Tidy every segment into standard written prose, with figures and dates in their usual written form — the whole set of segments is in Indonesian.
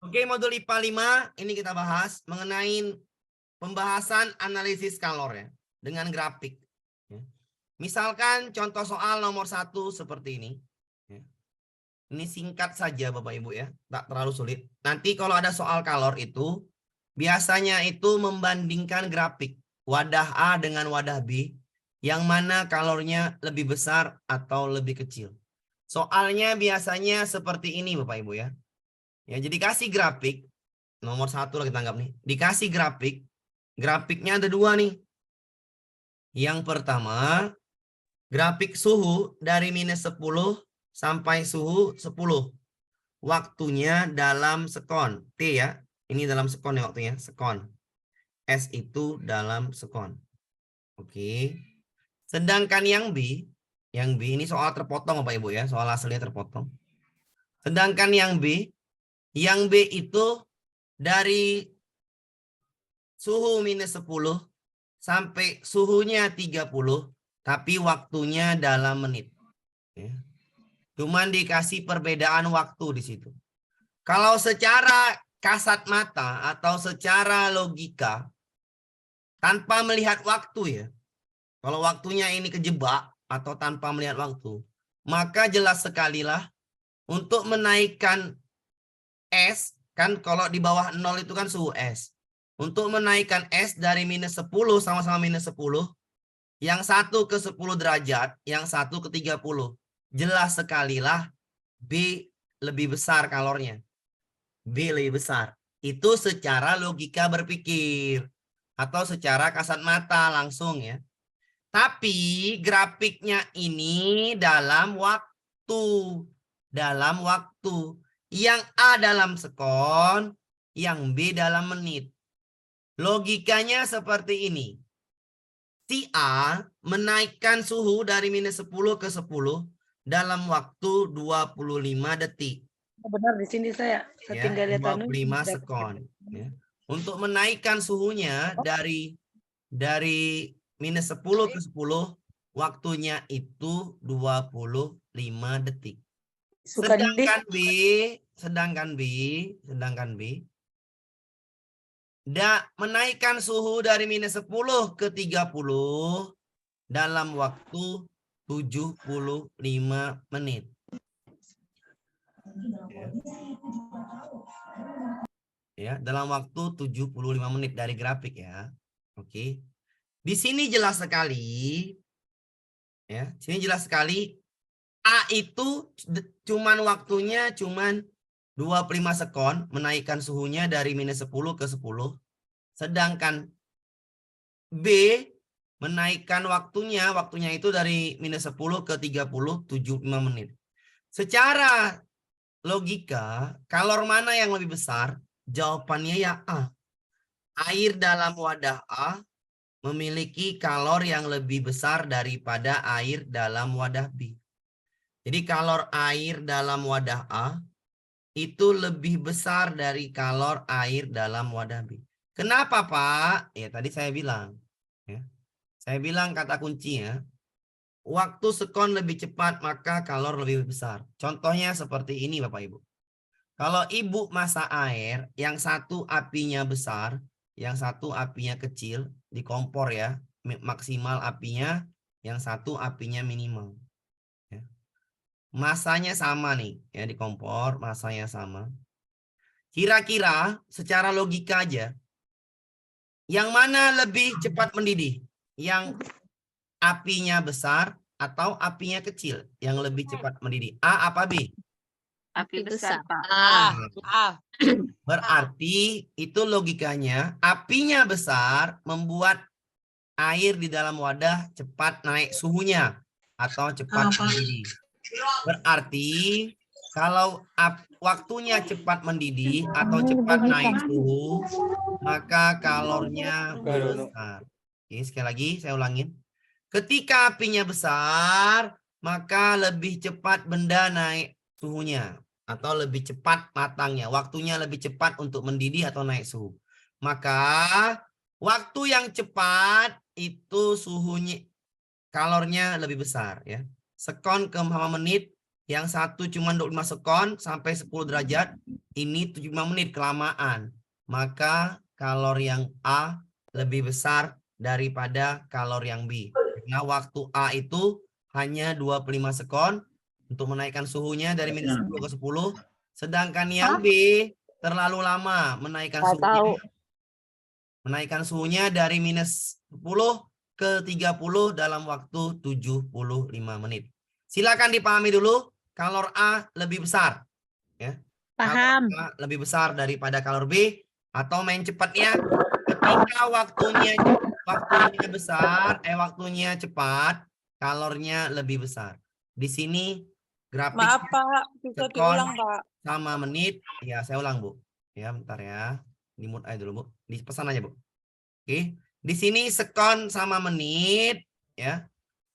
Oke, modul IPA 5 ini kita bahas mengenai pembahasan analisis kalor ya dengan grafik. Ya. Misalkan contoh soal nomor 1 seperti ini. Ya. Ini singkat saja Bapak Ibu ya, tak terlalu sulit. Nanti kalau ada soal kalor itu biasanya itu membandingkan grafik wadah A dengan wadah B, yang mana kalornya lebih besar atau lebih kecil. Soalnya biasanya seperti ini Bapak Ibu ya. Ya, jadi kasih grafik nomor 1 lah kita anggap nih. Dikasih grafik, grafiknya ada 2 nih. Yang pertama, grafik suhu dari minus 10 sampai suhu 10. Waktunya dalam sekon. T ya, ini dalam sekon ya waktunya, sekon. S itu dalam sekon. Oke. Sedangkan yang B ini soal terpotong Bapak Ibu ya, soal hasilnya terpotong. Sedangkan yang B itu dari suhu minus 10 sampai suhunya 30, tapi waktunya dalam menit. Ya. Cuman dikasih perbedaan waktu di situ. Kalau secara kasat mata atau secara logika, tanpa melihat waktu ya, kalau waktunya ini kejebak atau tanpa melihat waktu, maka jelas sekali lah untuk menaikkan S, kan kalau di bawah 0 itu kan suhu S. Untuk menaikkan S dari minus 10 sama-sama minus 10, yang satu ke 10 derajat, yang satu ke 30. Jelas sekali lah B lebih besar kalornya. B lebih besar. Itu secara logika berpikir. Atau secara kasat mata langsung ya. Tapi grafiknya ini dalam waktu. Dalam waktu. Yang A dalam sekon, yang B dalam menit. Logikanya seperti ini. Si A menaikkan suhu dari minus 10 ke 10 dalam waktu 25 detik. Benar di sini saya Ya, tinggal lihat 25 sekon. Ya. Untuk menaikkan suhunya dari minus 10 ke 10, waktunya itu 25 detik. Sedangkan B menaikkan suhu dari minus 10 ke 30 dalam waktu 75 menit. Ya, dalam waktu 75 menit dari grafik ya. Oke. Di sini jelas sekali ya, sini jelas sekali A itu waktunya cuman 25 sekon menaikkan suhunya dari minus 10 ke 10. Sedangkan B menaikkan waktunya itu dari minus 10 ke 30, 75 menit. Secara logika, kalor mana yang lebih besar? Jawabannya ya A. Air dalam wadah A memiliki kalor yang lebih besar daripada air dalam wadah B. Jadi kalor air dalam wadah A itu lebih besar dari kalor air dalam wadah B. Kenapa Pak? Ya tadi saya bilang. Ya. Saya bilang kata kuncinya, waktu sekon lebih cepat maka kalor lebih besar. Contohnya seperti ini Bapak Ibu. Kalau Ibu masak air, yang satu apinya besar, yang satu apinya kecil, di kompor ya, maksimal apinya, yang satu apinya minimal. Ya. Masanya sama nih, ya di kompor, masanya sama. Kira-kira secara logika aja, yang mana lebih cepat mendidih? Yang apinya besar atau apinya kecil yang lebih cepat mendidih? A apa B? Api besar, Pak. Berarti itu logikanya apinya besar membuat air di dalam wadah cepat naik suhunya atau cepat mendidih. Berarti kalau waktunya cepat mendidih atau cepat naik suhu, maka kalornya besar. Oke, sekali lagi saya ulangin. Ketika apinya besar, maka lebih cepat benda naik suhunya atau lebih cepat matangnya. Waktunya lebih cepat untuk mendidih atau naik suhu. Maka waktu yang cepat itu suhunya, kalornya lebih besar ya. Sekon ke menit, yang satu cuma 25 sekon sampai 10 derajat, ini 75 menit kelamaan, maka kalori yang A lebih besar daripada kalori yang B. Karena waktu A itu hanya 25 sekon untuk menaikkan suhunya dari minus 10 ke 10, sedangkan yang B terlalu lama menaikkan Nggak tahu. suhunya dari minus 10 ke 30 dalam waktu 75 menit. Silakan dipahami dulu, kalor A lebih besar. Ya. Paham. Kalor A lebih besar daripada kalor B, atau main cepatnya, ketika waktunya besar, waktunya cepat, kalornya lebih besar. Di sini grafik Maaf Pak, bisa sekon diulang Pak. sama menit. Ya, saya ulang Bu. Ya, bentar ya. Di mute aja dulu Bu. Dipesan aja Bu. Oke. Di sini sekon sama menit. Ya.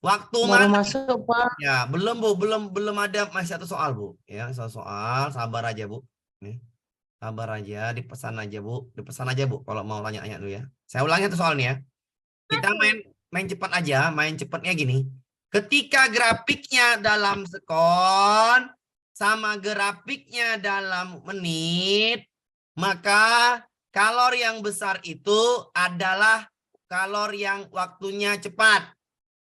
Waktu Baru mana? masuk, Pak. Ya, belum Bu, belum ada, masih satu soal Bu. Ya, satu soal, sabar aja Bu. Nih. Sabar aja, dipesan aja Bu. Dipesan aja Bu kalau mau tanya-tanya dulu ya. Saya ulangi tuh soalnya ya. Kita main cepat aja, main cepatnya gini. Ketika grafiknya dalam sekon sama grafiknya dalam menit, maka kalori yang besar itu adalah kalori yang waktunya cepat.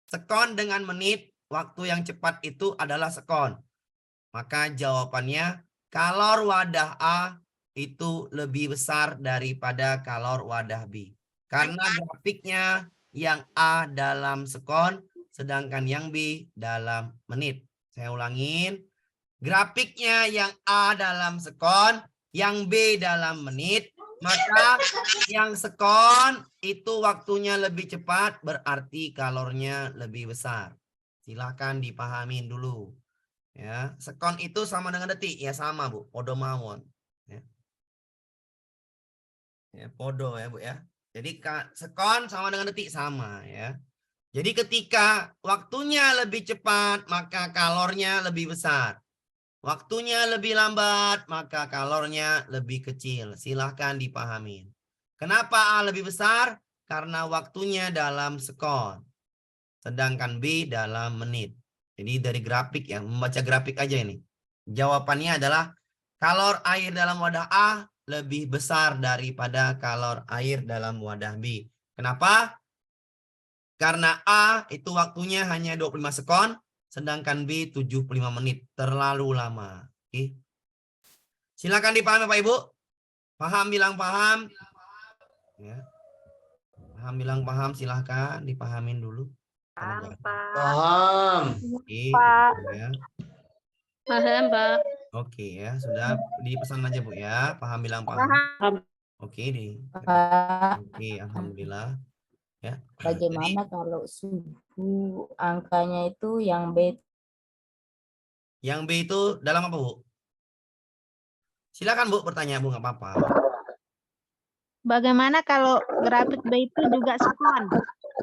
Sekon dengan menit, waktu yang cepat itu adalah sekon. Maka jawabannya kalor wadah A itu lebih besar daripada kalor wadah B. Karena grafiknya yang A dalam sekon, sedangkan yang B dalam menit. Saya ulangin. Grafiknya yang A dalam sekon, yang B dalam menit, maka yang sekon itu waktunya lebih cepat, berarti kalornya lebih besar. Silahkan dipahamin dulu. Ya, sekon itu sama dengan detik, ya sama Bu, podo mawon. Ya. Ya, podo ya Bu ya. Jadi sekon sama dengan detik sama ya. Jadi ketika waktunya lebih cepat, maka kalornya lebih besar. Waktunya lebih lambat, maka kalornya lebih kecil. Silahkan dipahamin. Kenapa A lebih besar? Karena waktunya dalam sekon. Sedangkan B dalam menit. Jadi dari grafik ya, membaca grafik aja ini. Jawabannya adalah kalor air dalam wadah A lebih besar daripada kalor air dalam wadah B. Kenapa? Karena A itu waktunya hanya 25 sekon, sedangkan B 75 menit. Terlalu lama. Oke. Silakan dipahami Pak Ibu. Paham bilang paham. Ya. Paham bilang paham, silahkan dipahamin dulu. Paham. Oke, Pak. ya. Paham, Pak. Oke ya, sudah dipesan aja Bu ya. Paham bilang paham. Paham. Oke Pak. Oke, alhamdulillah. Ya. Bagaimana kalau suhu angkanya itu yang B? Yang B itu dalam apa Bu? Silakan Bu bertanya Bu, nggak apa-apa. Bagaimana kalau grafik B itu juga sekon?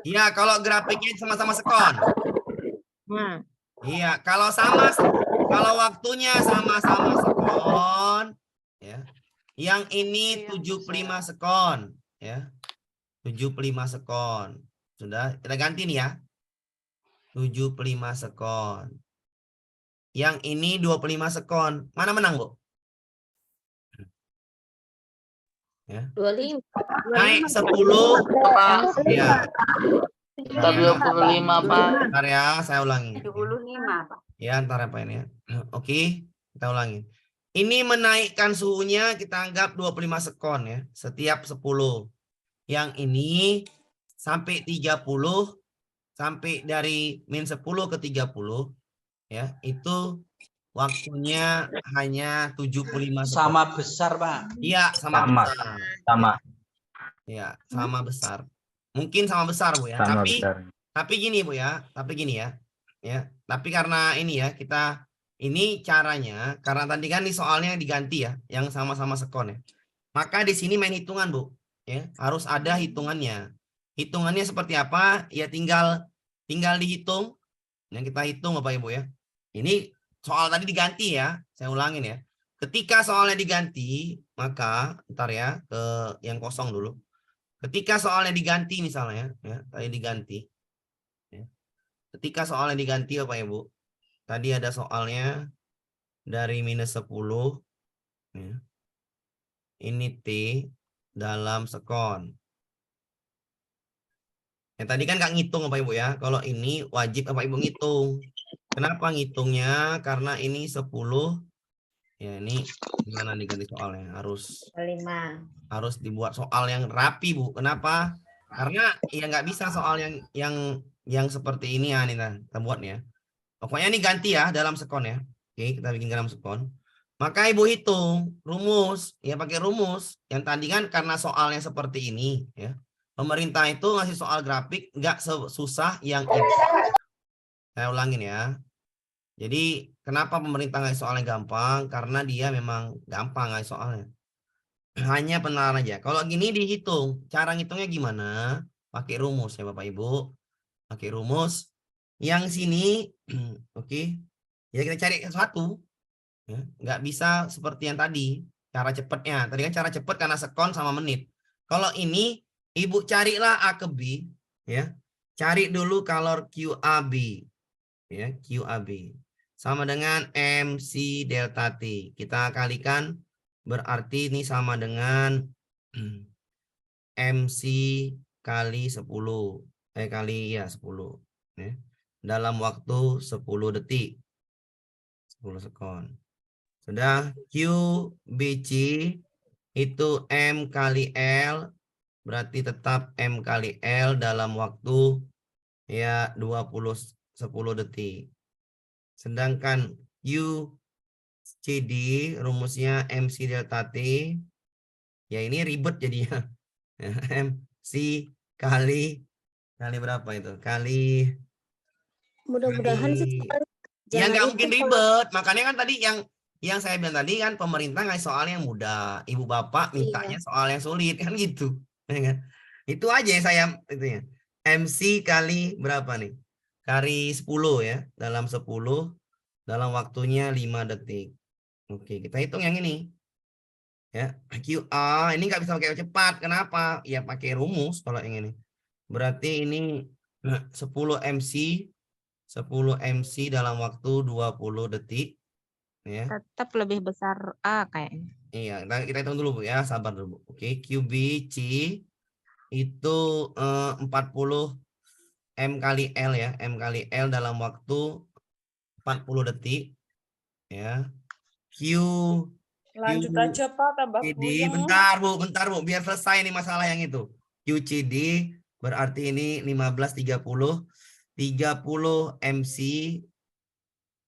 Iya, kalau grafiknya sama-sama sekon. Nah, Iya, kalau waktunya sama-sama sekon, ya. Yang ini 75 sekon, ya. 75 sekon. Sudah, kita ganti nih ya. 75 sekon. Yang ini 25 sekon. Mana menang, Bu? Ya. 25. Naik 10. Pak. Ya. Kita 25 Pak. Bentar ya, saya ulangi. 75 Pak. Ya, ntar apa ini ya. Oke, kita ulangi. Ini menaikkan suhunya kita anggap 25 sekon ya, setiap 10. Yang ini sampai 30, sampai dari min 10 ke 30 ya, itu waktunya hanya 75 sekon. Sama besar Pak. Iya, sama besar. Sama. Ya, sama besar. Mungkin sama besar Bu ya. Sama Tapi besar. tapi gini Bu ya, tapi gini ya. Ya, tapi karena ini ya, kita ini caranya karena tadi kan nih soalnya diganti ya, yang sama-sama sekon ya. Maka di sini main hitungan Bu, ya. Harus ada hitungannya. Hitungannya seperti apa? Ya tinggal dihitung. Yang kita hitung Bapak Ibu ya. Ini soal tadi diganti ya. Saya ulangin ya. Ketika soalnya diganti, maka ntar ya ke yang kosong dulu. Ketika soalnya diganti misalnya, ya, tadi diganti. Ya. Ketika soalnya diganti Bapak Ibu, tadi ada soalnya dari minus 10. Ya. Ini T dalam sekon. Yang tadi kan nggak ngitung Bapak Ibu ya. Kalau ini wajib Bapak Ibu ngitung. Kenapa ngitungnya? Karena ini 10. Ya ini gimana diganti soalnya? Harus dibuat soal yang rapi Bu. Kenapa? Karena ya nggak bisa soal yang seperti ini ya Nina. Kita buat ya. Pokoknya ini ganti ya dalam sekon ya. Oke, kita bikin dalam sekon. Maka Ibu hitung rumus, ya pakai rumus. Yang tadi kan karena soalnya seperti ini ya. Pemerintah itu ngasih soal grafik nggak susah yang ini. Saya ulangin ya. Jadi kenapa pemerintah ngasih soalnya gampang? Karena dia memang gampang ngasih soalnya. Hanya penelaran aja. Kalau gini dihitung, cara ngitungnya gimana? Pakai rumus ya Bapak Ibu. Pakai rumus. Yang sini, oke. Ya kita cari satu. Ya, nggak bisa seperti yang tadi. Cara cepatnya. Tadi kan cara cepat karena sekon sama menit. Kalau ini, Ibu carilah A ke B. Ya. Cari dulu kalor QAB. Ya, QAB. Sama dengan MC delta T. Kita kalikan. Berarti ini sama dengan MC kali 10. Kali ya 10. Ya. Dalam waktu 10 detik. 10 sekon. Sudah QBC itu M kali L. Berarti tetap M kali L dalam waktu ya 10 detik. Sedangkan UCD rumusnya MC delta T. Ya ini ribet jadinya. MC kali berapa itu? Kali Mudah-mudahan sih ya nggak jangan mungkin itu ribet. Makanya kan tadi yang saya bilang tadi kan pemerintah ngasih soal yang mudah. Ibu bapak mintanya soal yang sulit kan gitu. Ya kan? Itu aja yang saya itu ya. MC kali berapa nih? Kali 10 ya. Dalam 10 dalam waktunya 5 detik. Oke, kita hitung yang ini. Ya, QA ini nggak bisa pakai cepat. Kenapa? Ya pakai rumus kalau yang ini. Berarti ini 10 MC dalam waktu 20 detik. Ya. Tetap lebih besar A kayaknya. Iya, kita hitung dulu Bu ya, sabar dulu Bu. Oke, QBC itu 40 M kali L ya, M kali L dalam waktu 40 detik. Ya. Lanjut aja Pak, tambah QCD, puyeng. bentar Bu, biar selesai nih masalah yang itu. QCD berarti ini 15:30 MC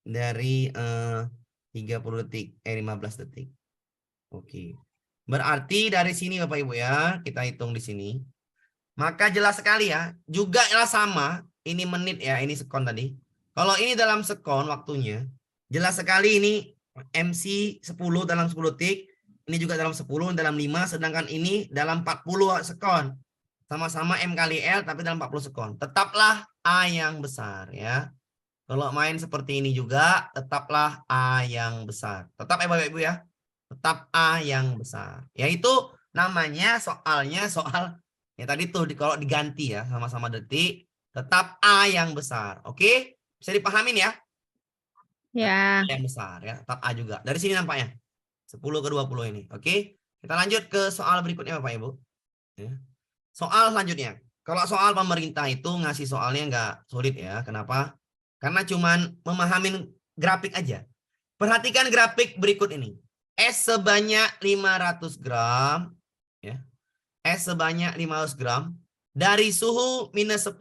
dari 30 detik 15 detik. Oke. Berarti dari sini Bapak Ibu ya, kita hitung di sini. Maka jelas sekali ya, juga sama, ini menit ya, ini sekon tadi. Kalau ini dalam sekon waktunya, jelas sekali ini MC 10 dalam 10 detik, ini juga dalam 10 dalam 5, sedangkan ini dalam 40 sekon. Sama-sama M kali L tapi dalam 40 sekon. Tetaplah A yang besar ya. Kalau main seperti ini juga tetaplah A yang besar. Tetap ya Bapak Ibu ya. Tetap A yang besar. Yaitu namanya soalnya soal ya tadi tuh kalau diganti ya sama-sama detik tetap A yang besar. Oke? Bisa dipahamin ya? Ya. Yang besar ya, tetap A juga. Dari sini nampaknya. 10 ke 20 ini. Oke? Kita lanjut ke soal berikutnya Bapak Ibu. Ya. Soal selanjutnya. Kalau soal pemerintah itu ngasih soalnya nggak sulit ya. Kenapa? Karena cuman memahamin grafik aja. Perhatikan grafik berikut ini. S sebanyak 500 gram. Ya. S sebanyak 500 gram. Dari suhu minus 10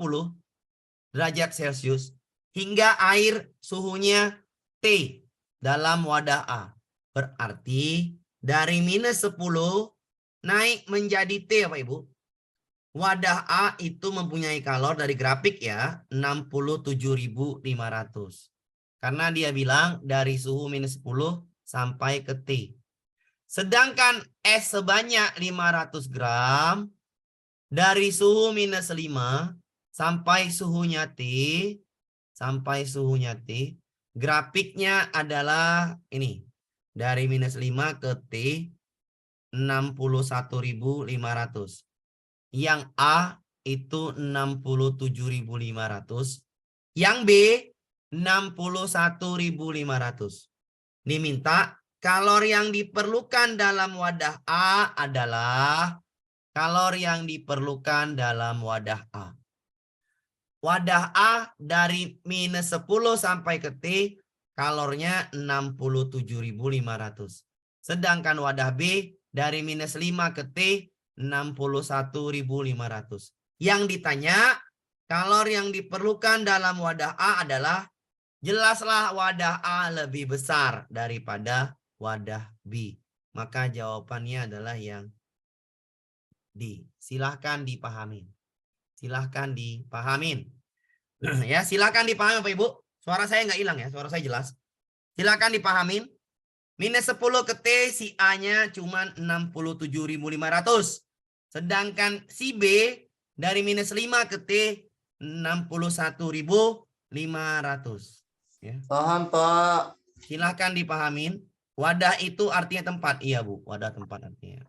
derajat Celcius. Hingga air suhunya T dalam wadah A. Berarti dari minus 10 naik menjadi T Bapak Ibu. Wadah A itu mempunyai kalor dari grafik ya 67.500. Karena dia bilang dari suhu minus 10 sampai ke T. Sedangkan S sebanyak 500 gram dari suhu minus 5 sampai suhunya T. Sampai suhunya T. Grafiknya adalah ini. Dari minus 5 ke T 61.500. Yang A itu 67.500. Yang B 61.500. Diminta kalori yang diperlukan dalam wadah A adalah kalori yang diperlukan dalam wadah A. Wadah A dari minus 10 sampai ke T, kalornya 67.500. Sedangkan wadah B dari minus 5 ke T, 61.500. Yang ditanya, kalori yang diperlukan dalam wadah A adalah, jelaslah wadah A lebih besar daripada wadah B. Maka jawabannya adalah yang D. Silahkan dipahamin. Silahkan dipahamin. Ya, silahkan dipahami Bapak Ibu. Suara saya nggak hilang ya, suara saya jelas. Silahkan dipahamin. Minus 10 ke T, si A-nya cuma 67.500. Sedangkan si B dari minus 5 ke T, 61.500. Ya. Paham, Pak. Silahkan dipahamin. Wadah itu artinya tempat. Iya, Bu. Wadah tempat artinya.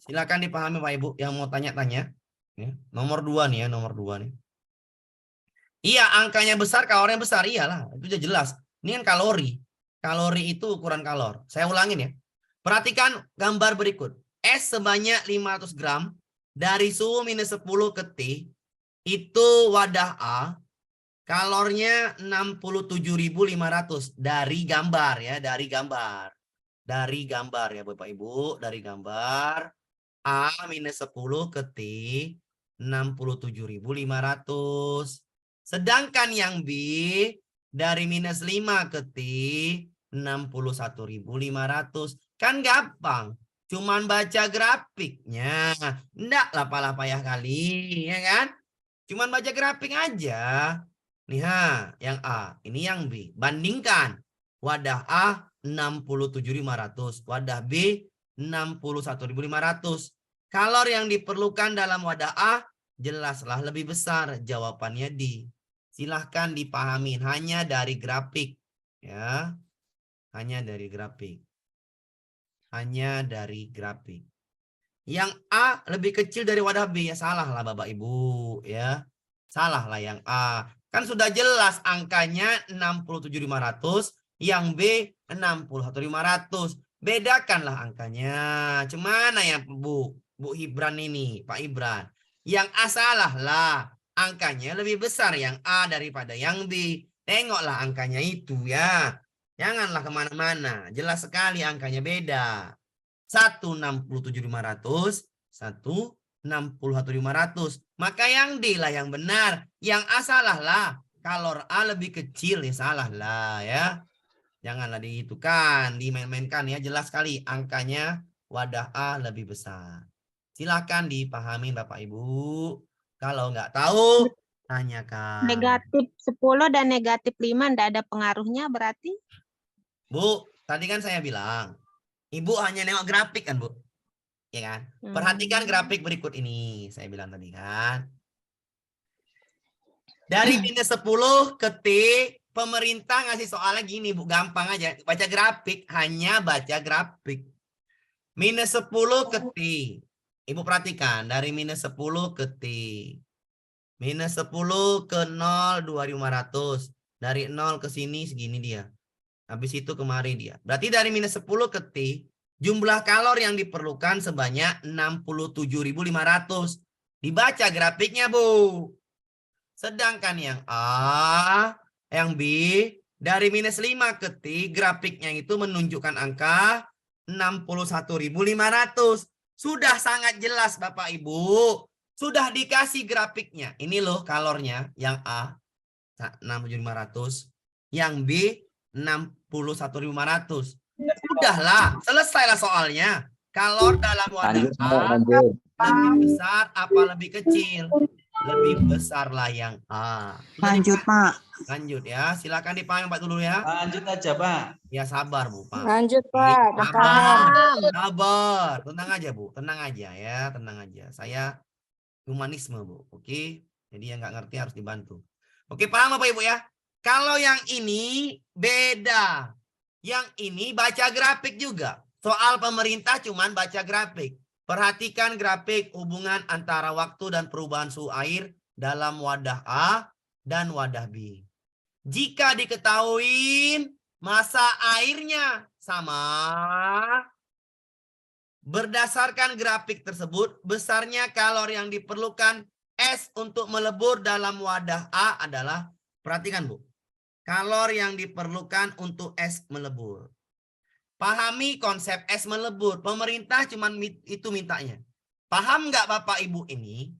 Silahkan dipahami Pak Ibu yang mau tanya-tanya. Ya. Nomor 2 nih ya, nomor 2 nih. Iya, angkanya besar, kalorinya besar. Iyalah, itu udah jelas. Ini kan kalori. Kalori itu ukuran kalor. Saya ulangin ya. Perhatikan gambar berikut. Es sebanyak 500 gram dari suhu minus 10 ke T. Itu wadah A. Kalornya 67.500 dari gambar ya, dari gambar. Dari gambar ya Bapak Ibu, dari gambar. A minus 10 ke T 67.500. Sedangkan yang B dari minus 5 ke T 61.500. Kan gampang. Cuman baca grafiknya. Nggak lapah-lapah kali, ya kan? Cuman baca grafik aja. Nih yang A, ini yang B. Bandingkan. Wadah A 67.500, wadah B 61.500. Kalori yang diperlukan dalam wadah A jelaslah lebih besar. Jawabannya D. Silahkan dipahamin hanya dari grafik ya. Hanya dari grafik. Hanya dari grafik. Yang A lebih kecil dari wadah B ya, salah lah Bapak Ibu ya. Salah lah yang A. Kan sudah jelas angkanya 67.500, yang B 61.500. Bedakanlah angkanya. Cemana ya Bu Ibran ini, Pak Ibran? Yang A salah lah. Angkanya lebih besar yang A daripada yang B. Tengoklah angkanya itu ya. Janganlah kemana-mana. Jelas sekali angkanya beda. 167.500, 161.500. Maka yang D lah yang benar. Yang A salah lah. Kalor A lebih kecil ya, salah lah ya. Janganlah dihitungkan, dimain-mainkan ya. Jelas sekali angkanya wadah A lebih besar. Silakan dipahami Bapak Ibu. Kalau nggak tahu, tanyakan. Negatif 10 dan negatif 5 enggak ada pengaruhnya berarti? Bu, tadi kan saya bilang, Ibu hanya nengok grafik kan Bu? Ya kan? Perhatikan grafik berikut ini. Saya bilang tadi kan. Dari minus 10 ke T, pemerintah ngasih soalnya gini Bu, gampang aja. Baca grafik, hanya baca grafik. Minus 10 ke T. Ibu perhatikan, dari minus 10 ke T. Minus 10 ke 0, 2.500. Dari 0 ke sini, segini dia. Habis itu kemari dia. Berarti dari minus 10 ke T, jumlah kalori yang diperlukan sebanyak 67.500. Dibaca grafiknya, Bu. Sedangkan yang A, yang B, dari minus 5 ke T, grafiknya itu menunjukkan angka 61.500. Sudah sangat jelas Bapak Ibu. Sudah dikasih grafiknya. Ini loh kalornya. Yang A, 67.500. Yang B, 61.500. Sudahlah, selesailah soalnya. Kalor dalam wadah A lebih besar apa lebih kecil? Lebih besar lah yang A. Lanjut, Pak. Lanjut ya. Silakan dipahami Pak dulu ya. Lanjut aja, Pak. Ya sabar Bu, Pak. Lanjut, Pak. Sabar. Sabar. Tenang aja Bu. Tenang aja ya. Tenang aja. Saya humanisme Bu. Oke. Jadi yang nggak ngerti harus dibantu. Oke, paham Bapak Ibu ya? Kalau yang ini beda. Yang ini baca grafik juga. Soal pemerintah cuman baca grafik. Perhatikan grafik hubungan antara waktu dan perubahan suhu air dalam wadah A dan wadah B. Jika diketahui Massa airnya sama. Berdasarkan grafik tersebut, besarnya kalori yang diperlukan es untuk melebur dalam wadah A adalah, perhatikan Bu, kalori yang diperlukan untuk es melebur. Pahami konsep es melebur. Pemerintah cuman itu mintanya. Paham nggak Bapak Ibu ini?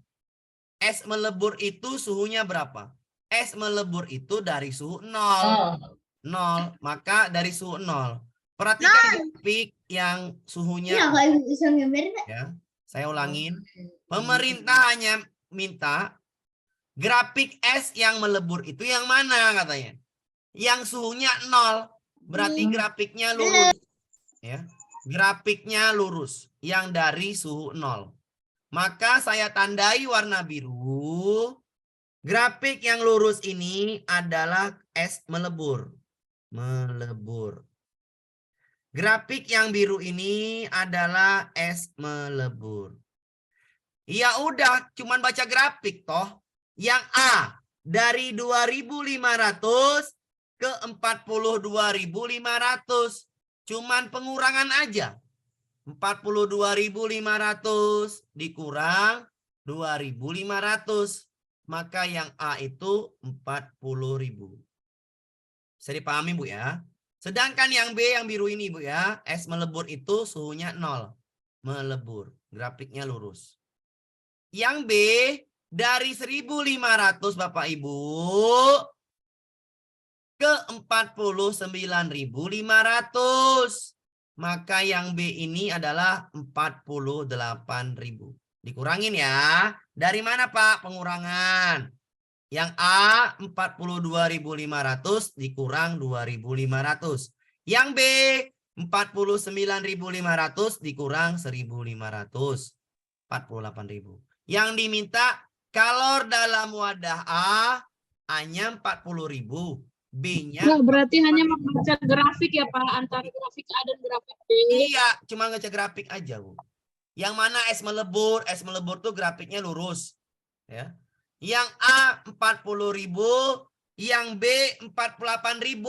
Es melebur itu suhunya berapa? Es melebur itu dari suhu 0. 0. Maka dari suhu 0. Perhatikan grafik yang suhunya. Ya, saya ulangin. Pemerintah hanya minta grafik es yang melebur itu yang mana katanya? Yang suhunya 0. Berarti grafiknya lurus. Ya. Grafiknya lurus yang dari suhu 0. Maka saya tandai warna biru. Grafik yang lurus ini adalah es melebur. Melebur. Grafik yang biru ini adalah es melebur. Ya udah, cuman baca grafik toh. Yang A dari 2.500 ke 42.500. Cuman pengurangan aja. 42.500 dikurang 2.500. Maka yang A itu 40.000. Bisa dipahami Bu ya? Sedangkan yang B yang biru ini Bu ya, es melebur itu suhunya 0. Melebur, grafiknya lurus. Yang B dari 1.500 Bapak Ibu ke 49.500. Maka yang B ini adalah 48.000. Dikurangin ya. Dari mana Pak pengurangan? Yang A 42.500 dikurang 2.500. Yang B 49.500 dikurang 1.500. 48.000. Yang diminta kalor dalam wadah A hanya 40.000. B-nya. Nah, berarti hanya membaca grafik ya Pak, antara grafik A dan grafik B. Iya, cuma ngecek grafik aja Bu. Yang mana es melebur tuh grafiknya lurus. Ya. Yang A 40.000, yang B 48.000.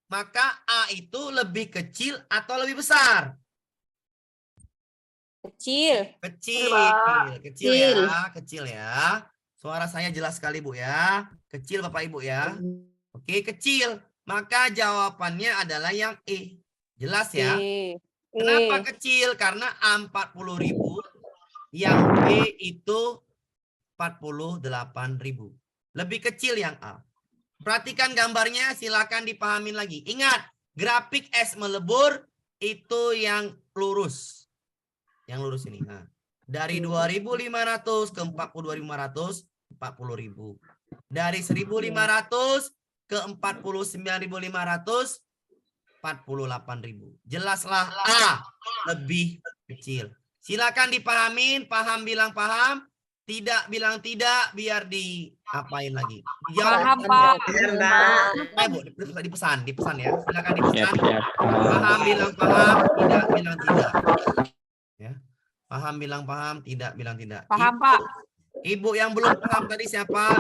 Maka A itu lebih kecil atau lebih besar? Kecil. Kecil ya, kecil ya. Suara saya jelas sekali Bu ya. Kecil Bapak Ibu ya. Oke, kecil. Maka jawabannya adalah yang E. Jelas ya? Kenapa kecil? Karena A 40.000, yang B itu 48.000. Lebih kecil yang A. Perhatikan gambarnya, silakan dipahamin lagi. Ingat, grafik es melebur itu yang lurus. Yang lurus ini. Nah, dari 2.500 ke 42.500, 40.000. Dari 1.500 ke 49.500, 48.000. Jelaslah A lebih kecil. Silakan dipahamin, paham bilang paham, tidak bilang tidak, biar diapain lagi. Paham, Pak. Dipesan ya. Silakan dipesan. Paham bilang paham, tidak bilang tidak. Ya. Paham bilang paham, tidak bilang tidak. Paham, Pak. Ibu yang belum paham tadi siapa?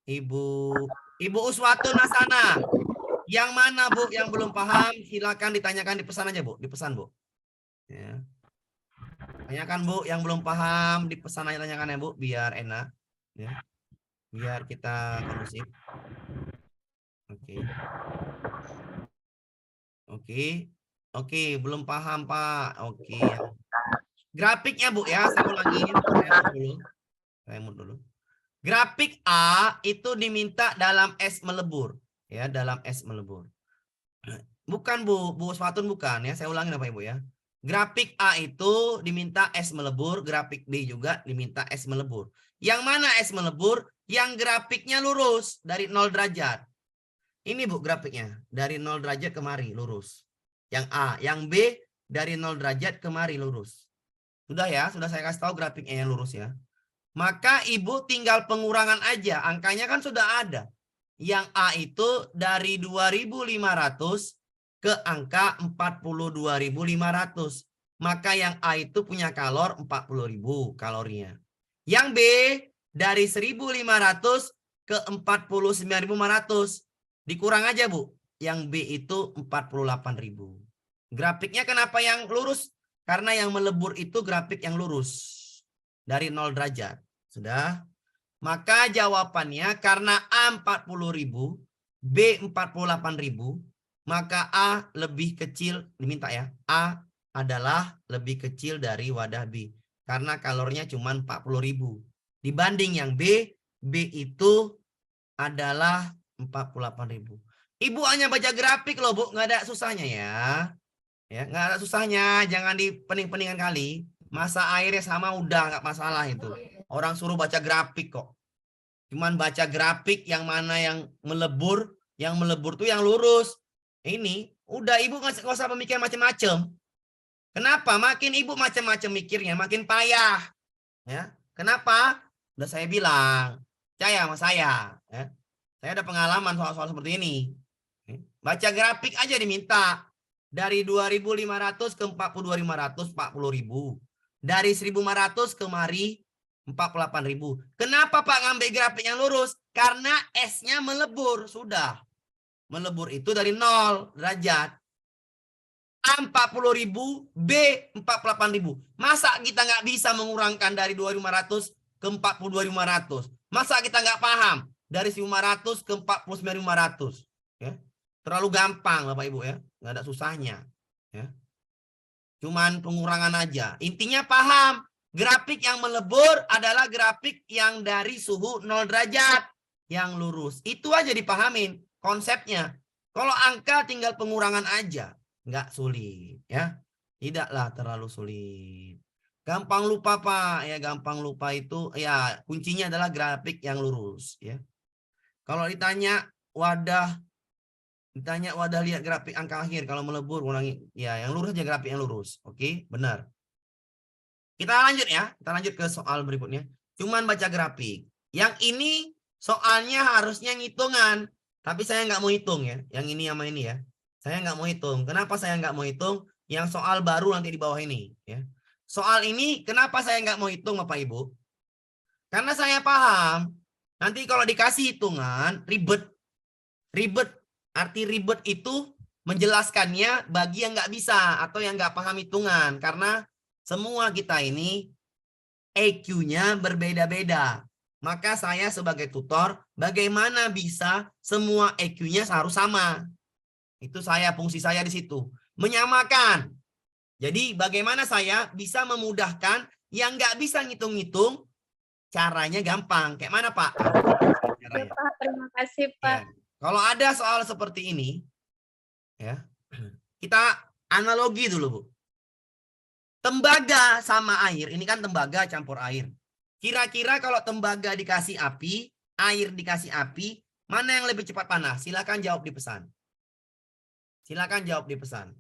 Ibu Uswatun Hasana. Yang mana Bu yang belum paham? Silakan ditanyakan, dipesan aja Bu, dipesan Bu. Ya. Tanyakan Bu yang belum paham, dipesan aja, tanyakan ya Bu, biar enak. Ya. Biar kita kondusif. Oke. Oke, belum paham Pak. Oke. Grafiknya Bu ya, saya ulangi. Saya mut dulu. Grafik A itu diminta dalam es melebur. Ya, dalam es melebur. Bukan Bu Uswatun bukan ya, saya ulangi Bapak Ibu ya. Grafik A itu diminta es melebur, grafik B juga diminta es melebur. Yang mana es melebur? Yang grafiknya lurus dari 0 derajat. Ini Bu grafiknya, dari 0 derajat kemari lurus. Yang A, yang B dari 0 derajat kemari lurus. Sudah ya, sudah saya kasih tahu grafiknya yang lurus ya. Maka Ibu tinggal pengurangan aja, angkanya kan sudah ada. Yang A itu dari 2.500 ke angka 42.500. Maka yang A itu punya kalor 40.000 kalorinya. Yang B dari 1.500 ke 49.500. Dikurang aja, Bu. Yang B itu 48.000. Grafiknya kenapa yang lurus? Karena yang melebur itu grafik yang lurus. Dari 0 derajat. Sudah? Maka jawabannya karena A 40.000, B 48.000, maka A lebih kecil, diminta ya. A adalah lebih kecil dari wadah B. Karena kalornya cuma 40.000. Dibanding yang B itu adalah 48.000. Ibu hanya baca grafik loh, Bu. Nggak ada susahnya ya. Ya, nggak ada susahnya. Jangan dipening-peningan kali. Masa airnya sama udah nggak masalah itu. Orang suruh baca grafik kok. Cuman baca grafik yang mana yang melebur tuh yang lurus. Ini udah ibu nggak usah pemikiran macam-macam. Kenapa? Makin ibu macam-macam mikirnya, makin payah. Ya, kenapa? Udah saya bilang, percaya sama saya. Ya. Saya ada pengalaman soal-soal seperti ini. Baca grafik aja diminta. Dari 2.500 ke 42.500, 40.000. Dari 1.500 kemari 48.000. Kenapa Pak ngambil grafik yang lurus? Karena S-nya melebur. Sudah. Melebur itu dari 0 derajat. A 40.000, B 48.000. Masa kita nggak bisa mengurangkan dari 2.500 ke 42.500? Masa kita nggak paham? Dari 1.500 ke 49.500. Ya. Terlalu gampang Bapak Ibu ya. Nggak ada susahnya. Ya. Cuman pengurangan aja. Intinya paham. Grafik yang melebur adalah grafik yang dari suhu 0 derajat. Yang lurus. Itu aja dipahamin konsepnya. Kalau angka tinggal pengurangan aja. Nggak sulit. Ya. Tidaklah terlalu sulit. Gampang lupa Pak. Ya, gampang lupa itu. Ya, kuncinya adalah grafik yang lurus. Ya. Kalau ditanya wadah lihat grafik angka akhir. Kalau melebur, ulangi. Ya, yang lurus aja grafik yang lurus. Oke, benar. Kita lanjut ya. Kita lanjut ke soal berikutnya. Cuman baca grafik. Yang ini soalnya harusnya ngitungan. Tapi saya nggak mau hitung ya. Yang ini sama ini ya. Saya nggak mau hitung. Kenapa saya nggak mau hitung? Yang soal baru nanti di bawah ini. Ya. Soal ini kenapa saya nggak mau hitung Bapak Ibu? Karena saya paham. Nanti kalau dikasih hitungan, ribet. Ribet. Arti ribet itu menjelaskannya bagi yang nggak bisa atau yang nggak paham hitungan. Karena semua kita ini EQ-nya berbeda-beda. Maka saya sebagai tutor, bagaimana bisa semua EQ-nya harus sama? Itu fungsi saya di situ. Menyamakan. Jadi bagaimana saya bisa memudahkan yang nggak bisa ngitung-ngitung, caranya gampang. Kayak mana Pak? Ya, Pak, terima kasih Pak. Ya. Kalau ada soal seperti ini, ya, kita analogi dulu, Bu. Tembaga sama air, ini kan tembaga campur air. Kira-kira kalau tembaga dikasih api, air dikasih api, mana yang lebih cepat panas? Silakan jawab di pesan. Silakan jawab di pesan.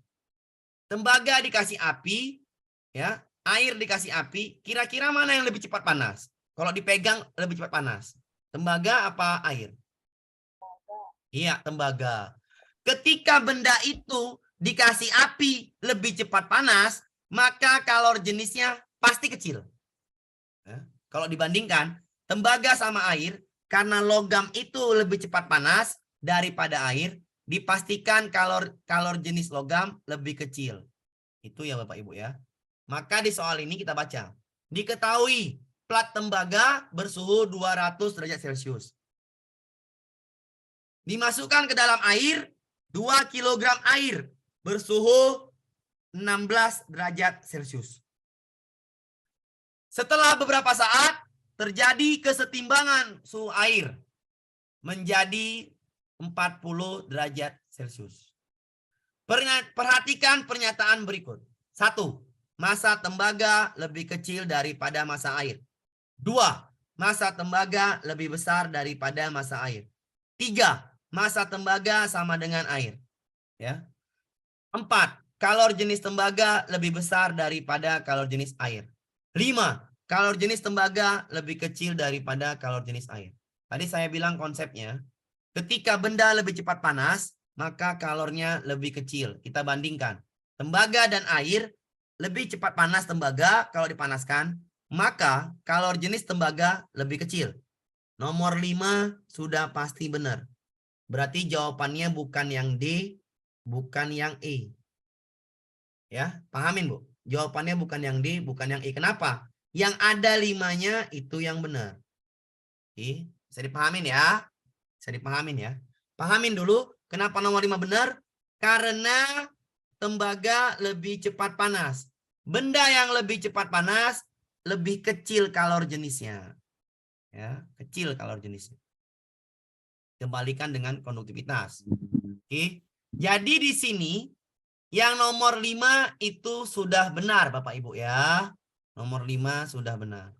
Tembaga dikasih api, ya, air dikasih api, kira-kira mana yang lebih cepat panas? Kalau dipegang lebih cepat panas. Tembaga apa air? Iya, tembaga. Ketika benda itu dikasih api lebih cepat panas, maka kalor jenisnya pasti kecil. Ya. Kalau dibandingkan tembaga sama air, karena logam itu lebih cepat panas daripada air, dipastikan kalor jenis logam lebih kecil. Itu ya Bapak Ibu ya. Maka di soal ini kita baca. Diketahui plat tembaga bersuhu 200 derajat Celcius. Dimasukkan ke dalam air 2 kg air bersuhu 16 derajat Celcius. Setelah beberapa saat terjadi kesetimbangan suhu air menjadi 40 derajat Celcius. Perhatikan pernyataan berikut. 1. Massa tembaga lebih kecil daripada massa air. 2. Massa tembaga lebih besar daripada massa air. 3. Massa tembaga sama dengan air. Ya. 4. Kalor jenis tembaga lebih besar daripada kalor jenis air. 5. Kalor jenis tembaga lebih kecil daripada kalor jenis air. Tadi saya bilang konsepnya, ketika benda lebih cepat panas, maka kalornya lebih kecil. Kita bandingkan. Tembaga dan air lebih cepat panas tembaga kalau dipanaskan, maka kalor jenis tembaga lebih kecil. Nomor 5 sudah pasti benar. Berarti jawabannya bukan yang D, bukan yang E. Ya, pahamin Bu. Jawabannya bukan yang D, bukan yang E. Kenapa? Yang ada 5-nya itu yang benar. Oke, bisa dipahamin ya? Bisa dipahamin ya? Pahamin dulu kenapa nomor 5 benar? Karena tembaga lebih cepat panas. Benda yang lebih cepat panas lebih kecil kalor jenisnya. Ya, kecil kalor jenisnya. Kembalikan dengan konduktivitas. Oke. Jadi di sini yang nomor 5 itu sudah benar Bapak Ibu ya. Nomor 5 sudah benar.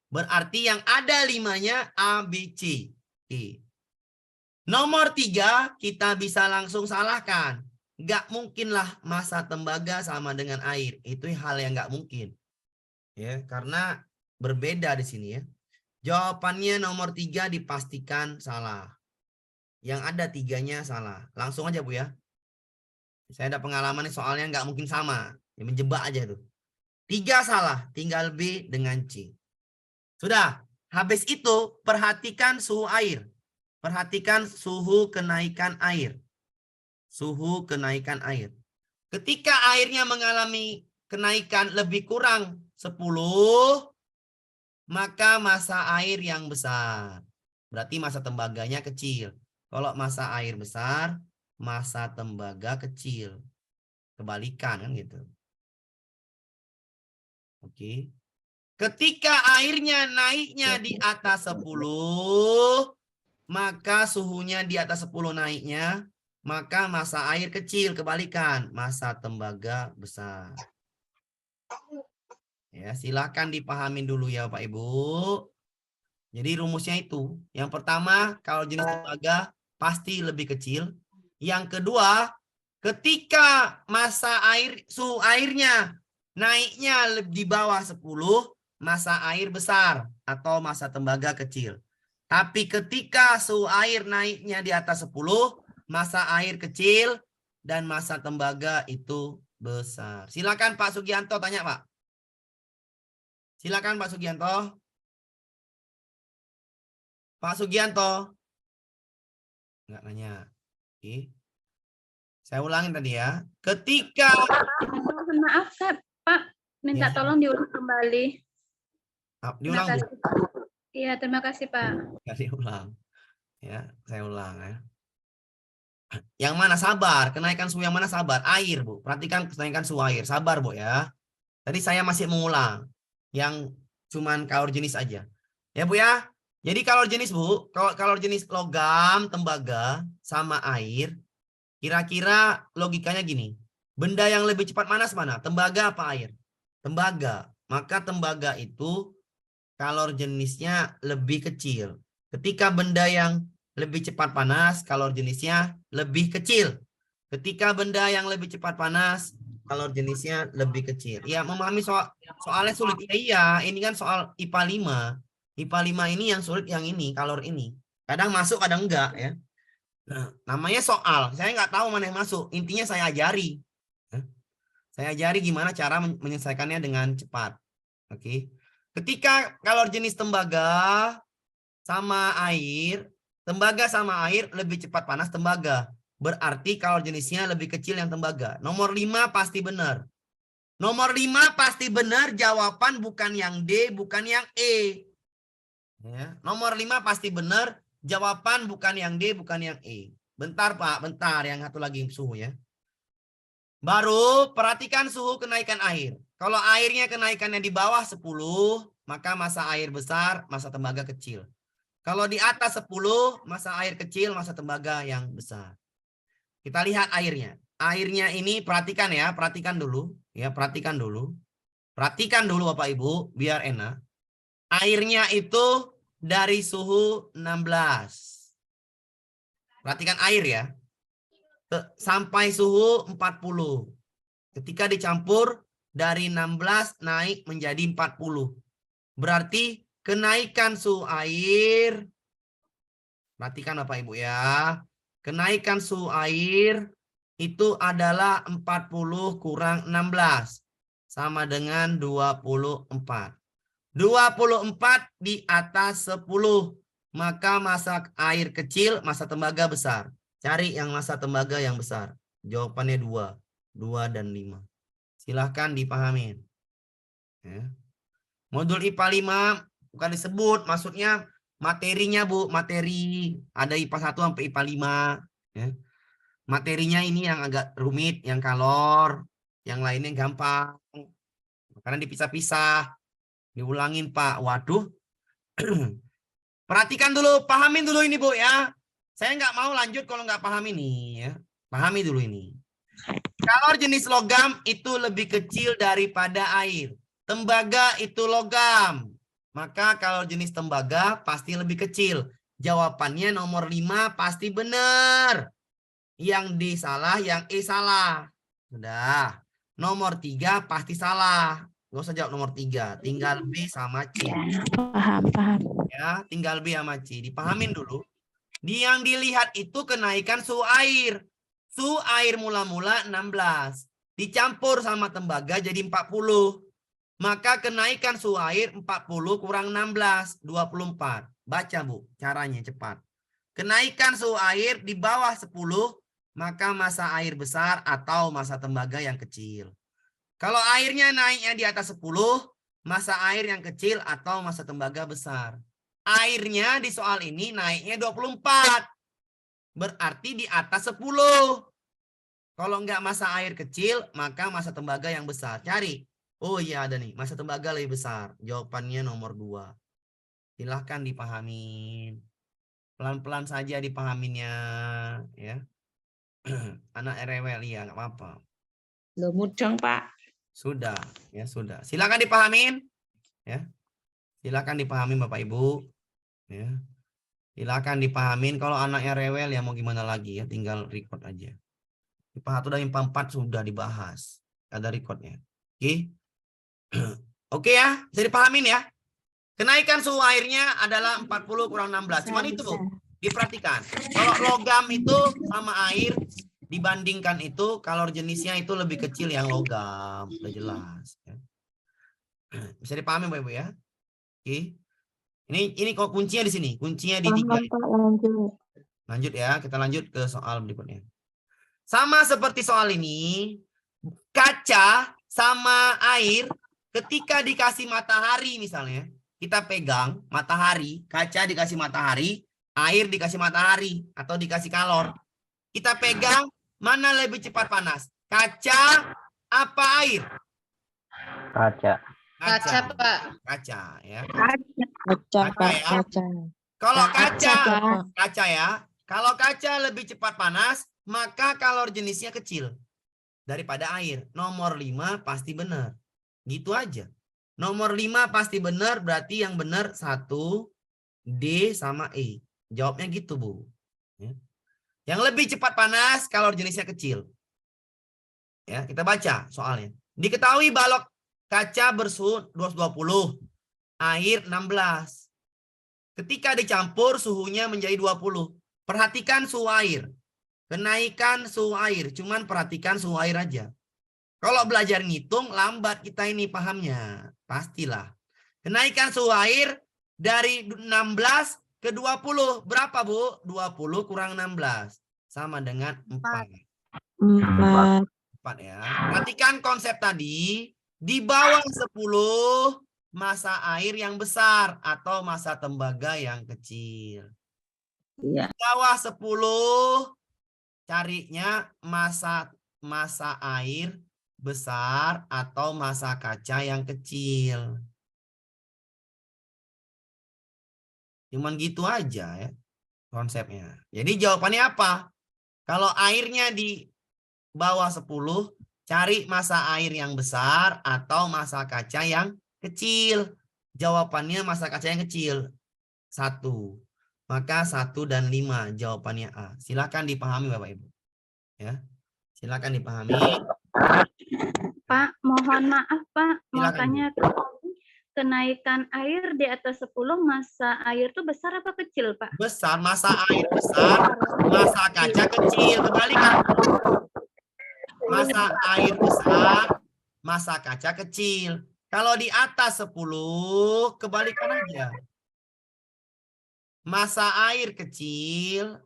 Berarti yang ada 5-nya A, B, C. Oke. Nomor 3 kita bisa langsung salahkan. Nggak mungkinlah massa tembaga sama dengan air. Itu hal yang nggak mungkin. Ya, karena berbeda di sini ya. Jawabannya nomor 3 dipastikan salah. Yang ada 3-nya salah. Langsung aja Bu ya. Saya ada pengalaman nih soalnya nggak mungkin sama. Ya, menjebak aja tuh. 3 salah. Tinggal B dengan C. Sudah. Habis itu perhatikan suhu air. Perhatikan suhu kenaikan air. Suhu kenaikan air. Ketika airnya mengalami kenaikan lebih kurang 10, maka massa air yang besar. Berarti massa tembaganya kecil. Kalau massa air besar, massa tembaga kecil. Kebalikan kan gitu. Oke. Ketika airnya naiknya di atas 10, maka suhunya di atas 10 naiknya, maka massa air kecil. Kebalikan, massa tembaga besar. Ya, silakan dipahamin dulu ya Pak Ibu. Jadi rumusnya itu. Yang pertama, kalau jenis tembaga pasti lebih kecil. Yang kedua, ketika massa air, suhu airnya naiknya di bawah 10, massa air besar atau massa tembaga kecil. Tapi ketika suhu air naiknya di atas 10, massa air kecil dan massa tembaga itu besar. Silakan Pak Sugianto tanya Pak. Silakan Pak Sugianto. Pak Sugianto. Enggak nanya. Oke. Saya ulangin tadi ya. Ketika Mohon maaf Pak, minta Ya. tolong diulang kembali. diulang Bu. Iya, terima kasih Pak. Ya, diulang. Ya, saya ulang ya. Yang mana sabar? Kenaikan suhu yang mana sabar? Air, Bu. Perhatikan kenaikan suhu air. Sabar, Bu ya. Tadi saya masih mengulang. Yang cuman kalor jenis aja. Ya, Bu ya. Jadi kalor jenis, Bu. Kalau kalor jenis logam, tembaga, sama air. Kira-kira logikanya gini. Benda yang lebih cepat panas mana? Tembaga apa air? Tembaga. Maka tembaga itu kalor jenisnya lebih kecil. Ketika benda yang lebih cepat panas, kalor jenisnya lebih kecil. Ketika benda yang lebih cepat panas, kalor jenisnya lebih kecil. Ya, memahami soalnya sulit. Iya, ini kan soal IPA 5. IPA 5 ini yang sulit yang ini, kalor ini. Kadang masuk, kadang enggak ya. Nah, namanya soal. Saya nggak tahu mana yang masuk. Intinya saya ajari. Saya ajari gimana cara menyelesaikannya dengan cepat. Oke. Ketika kalor jenis tembaga sama air lebih cepat panas tembaga. Berarti kalor jenisnya lebih kecil yang tembaga. Nomor 5 pasti benar. Nomor 5 pasti benar, jawaban bukan yang D, bukan yang E. Ya. Nomor 5 pasti benar, jawaban bukan yang D, bukan yang E. Bentar Pak, bentar. Yang satu lagi suhu ya. Baru perhatikan suhu kenaikan air. Kalau airnya kenaikannya di bawah 10, maka massa air besar, massa tembaga kecil. Kalau di atas 10, massa air kecil, massa tembaga yang besar. Kita lihat airnya. Airnya ini perhatikan ya, perhatikan dulu. Ya, perhatikan dulu. Perhatikan dulu Bapak Ibu, biar enak. Airnya itu dari suhu 16. Perhatikan air ya. Sampai suhu 40. Ketika dicampur dari 16 naik menjadi 40. Berarti kenaikan suhu air, perhatikan Bapak Ibu ya. Kenaikan suhu air itu adalah 40 kurang 16. Sama dengan 24. 24 di atas 10. Maka massa air kecil, massa tembaga besar. Cari yang massa tembaga yang besar. Jawabannya 2. 2 dan 5. Silahkan dipahamin. Ya. Modul IPA 5 bukan disebut, maksudnya materinya Bu, materi. Ada IPA 1 sampai IPA 5. Ya. Materinya ini yang agak rumit, yang kalor, yang lainnya gampang. Karena dipisah-pisah. Diulangin Pak. Waduh. Perhatikan dulu, pahamin dulu ini Bu ya. Saya nggak mau lanjut kalau nggak paham ini ya. Pahami dulu ini. Kalor jenis logam itu lebih kecil daripada air. Tembaga itu logam. Maka kalor jenis tembaga pasti lebih kecil. Jawabannya nomor 5 pasti benar. Yang D salah, yang E salah. Sudah. Nomor 3 pasti salah. Nggak usah jawab nomor 3. Tinggal B sama C. Paham. Ya, tinggal B sama C. Dipahamin dulu. Yang dilihat itu kenaikan suhu air. Suhu air mula-mula 16. Dicampur sama tembaga jadi 40. Maka kenaikan suhu air 40 kurang 16. 24. Baca Bu, caranya cepat. Kenaikan suhu air di bawah 10. Maka massa air besar atau massa tembaga yang kecil. Kalau airnya naiknya di atas 10. Massa air yang kecil atau massa tembaga besar. Airnya di soal ini naiknya 24. Berarti di atas 10. Kalau enggak massa air kecil, maka massa tembaga yang besar. Cari. Oh iya ada nih, massa tembaga lebih besar. Jawabannya nomor 2. Silahkan dipahamin. Pelan-pelan saja dipahaminnya. Ya. Anak rewel, ya nggak apa-apa. Lo mudeng, Pak. Sudah, ya sudah. Silahkan dipahamin. Ya. Silahkan dipahamin Bapak Ibu. Ya. Silakan dipahamin. Kalau anaknya rewel ya mau gimana lagi ya, tinggal record aja. IPA 1 dan IPA 4 sudah dibahas. Ada recordnya. Oke. Oke ya, bisa dipahamin ya. Kenaikan suhu airnya adalah 40 kurang 16. Cuman itu Bu, diperhatikan. Kalau logam itu sama air dibandingkan itu, kalor jenisnya itu lebih kecil yang logam. Udah jelas. Ya. Bisa dipahami Bapak Ibu ya. Oke. Ini kok kuncinya di sini. Kuncinya di 3. Lanjut ya, kita lanjut ke soal berikutnya. Sama seperti soal ini, kaca sama air ketika dikasih matahari misalnya, kita pegang matahari, kaca dikasih matahari, air dikasih matahari atau dikasih kalor. Kita pegang, mana lebih cepat panas? Kaca apa air? Kaca. Kaca, Pak. Kaca ya. Kaca, Pak, ya. Kalau kaca ya. Kalau kaca lebih cepat panas, maka kalor jenisnya kecil daripada air. Nomor 5 pasti benar. Gitu aja. Nomor 5 pasti benar, berarti yang benar 1, D sama E. Jawabnya gitu, Bu. Ya. Yang lebih cepat panas, kalor jenisnya kecil. Ya, kita baca soalnya. Diketahui balok kaca bersuhu 220, air 16. Ketika dicampur suhunya menjadi 20. Perhatikan suhu air. Kenaikan suhu air, cuman perhatikan suhu air aja. Kalau belajar ngitung lambat kita ini pahamnya. Pastilah. Kenaikan suhu air dari 16 ke 20. Berapa, Bu? 20 kurang 16. Sama dengan 4. 4 ya. Perhatikan konsep tadi. Di bawah 10 massa air yang besar atau massa tembaga yang kecil. Iya. Di bawah 10 carinya massa air besar atau massa kaca yang kecil. Cuman gitu aja ya konsepnya. Jadi jawabannya apa? Kalau airnya di bawah 10, cari massa air yang besar atau massa kaca yang kecil. Jawabannya massa kaca yang kecil. 1. Maka 1 dan 5 jawabannya A. Silakan dipahami Bapak Ibu. Ya. Silakan dipahami. Pak, mohon maaf Pak, mau Silakan, tanya kenaikan air di atas 10, massa air itu besar apa kecil, Pak? Besar, massa air besar, massa kaca kecil. Kebalikan. Massa air besar, massa kaca kecil. Kalau di atas 10, kebalikan aja. Massa air kecil,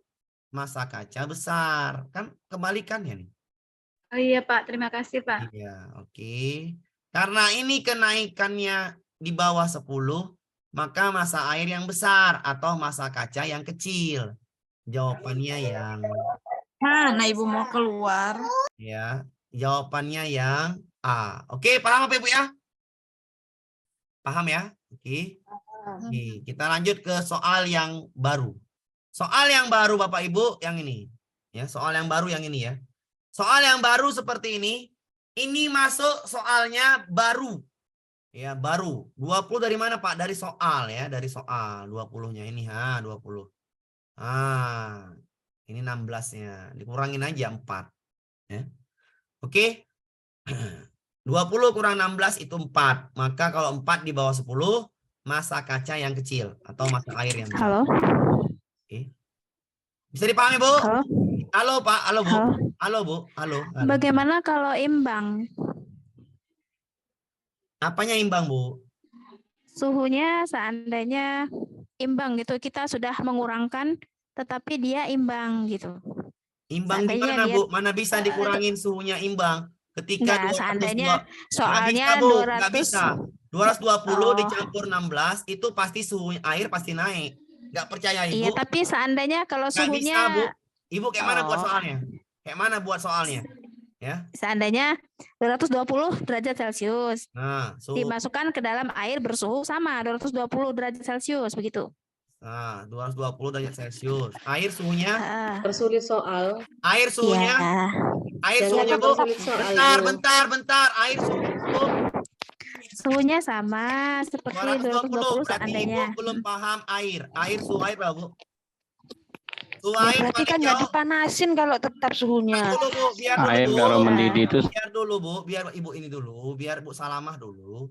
masa kaca besar. Kan kebalikannya nih. Oh iya Pak, terima kasih Pak. Iya, oke. Karena ini kenaikannya di bawah 10, maka masa air yang besar atau masa kaca yang kecil. Jawabannya yang Nah, Ibu mau keluar. ya, jawabannya yang A. Oke, paham apa Ibu ya? Paham ya? Oke. Oke, kita lanjut ke soal yang baru. Soal yang baru Bapak Ibu yang ini. Ya, soal yang baru yang ini ya. Soal yang baru seperti ini. Ini masuk soalnya baru. Ya, baru. 20 dari mana Pak? Dari soal ya, dari soal. 20-nya ini, 20. Ini 16-nya. Dikurangin aja 4. Ya. Oke. 20 kurang 16 itu 4. Maka kalau 4 di bawah 10, masa kaca yang kecil atau masa air yang besar. Halo. Oke. Bisa dipahami, Bu? Halo. Halo, Pak. Halo, Bu. Halo. Halo, Bu. Halo. Halo. Bagaimana kalau imbang? Apanya imbang, Bu? Suhunya seandainya imbang gitu, kita sudah mengurangkan, tetapi dia imbang gitu. Imbang di Seandainya mana, dia- Bu? Mana bisa dikurangin suhunya imbang? Ketika Enggak, 202. seandainya Nggak soalnya bisa, Bu. 200. Nggak bisa. 220 Oh. dicampur 16, itu pasti suhu air pasti naik. Nggak percaya, Ibu? Iya, tapi seandainya kalau Nggak bisa, Bu. suhunya Ibu kayak mana buat Oh. soalnya? Kayak mana buat soalnya? Ya. seandainya 220 derajat Celcius Nah, suhu. dimasukkan ke dalam air bersuhu sama 220 derajat Celcius begitu. Nah, 220 derajat Celcius. Air suhunya? Ah, Persulit soal. Air suhunya? iya. Air Jangan suhunya, Bu. mempersulit soal, Bentar, Bu. bentar. Air suhunya, Bu. Suhunya sama seperti 220 Berarti seandainya. Ibu belum paham air. Air suhu air berapa, Bu? Suhu Ya, air berarti pakai kan nggak jauh. dipanasin kalau tetap suhunya. Dulu, Bu. Biar dulu, Air Bu. kalau mendidih itu Biar dulu, Bu. Biar Ibu ini dulu. Biar Bu Salamah dulu.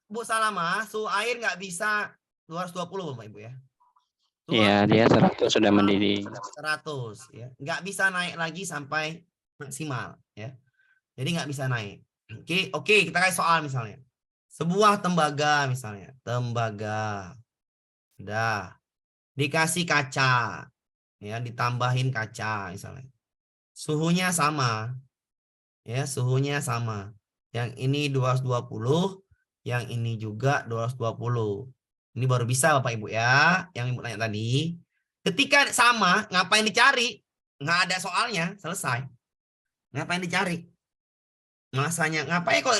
Bu Salamah, suhu air nggak bisa 220, Bapak Ibu ya. Suhu ya dia 100 sudah mendidih. 100 ya. Nggak bisa naik lagi sampai maksimal ya. Jadi nggak bisa naik. Oke, kita kasih soal misalnya. Sebuah tembaga misalnya, tembaga. Udah. Dikasih kaca. Ya, ditambahin kaca misalnya. Suhunya sama. Ya, suhunya sama. Yang ini 220, yang ini juga 220. Ini baru bisa Bapak Ibu ya, yang Ibu tanya tadi. Ketika sama, ngapain dicari? Nggak ada soalnya, selesai. Ngapain dicari? Masanya, ngapain kok?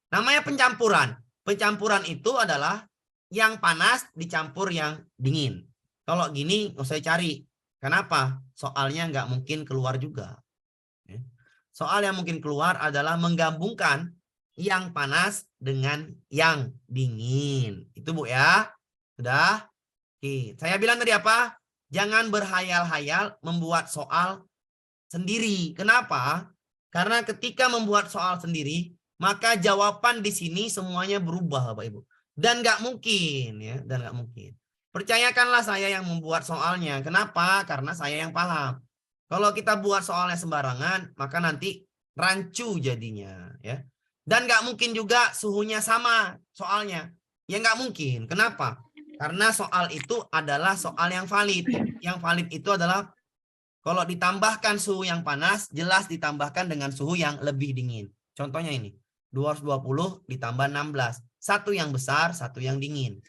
Namanya pencampuran. Pencampuran itu adalah yang panas dicampur yang dingin. Kalau gini, nggak usah cari. Kenapa? Soalnya nggak mungkin keluar juga. Soal yang mungkin keluar adalah menggabungkan yang panas dengan yang dingin. Itu Bu ya. Sudah? Oke, saya bilang tadi apa? Jangan berhayal-hayal membuat soal sendiri. Kenapa? Karena ketika membuat soal sendiri, maka jawaban di sini semuanya berubah, Bapak Ibu. Dan nggak mungkin, ya, dan nggak mungkin. Percayakanlah saya yang membuat soalnya. Kenapa? Karena saya yang paham. Kalau kita buat soalnya sembarangan, maka nanti rancu jadinya, ya. Dan nggak mungkin juga suhunya sama soalnya. Ya nggak mungkin. Kenapa? Karena soal itu adalah soal yang valid. Yang valid itu adalah kalau ditambahkan suhu yang panas, jelas ditambahkan dengan suhu yang lebih dingin. Contohnya ini, 220 ditambah 16. Satu yang besar, satu yang dingin.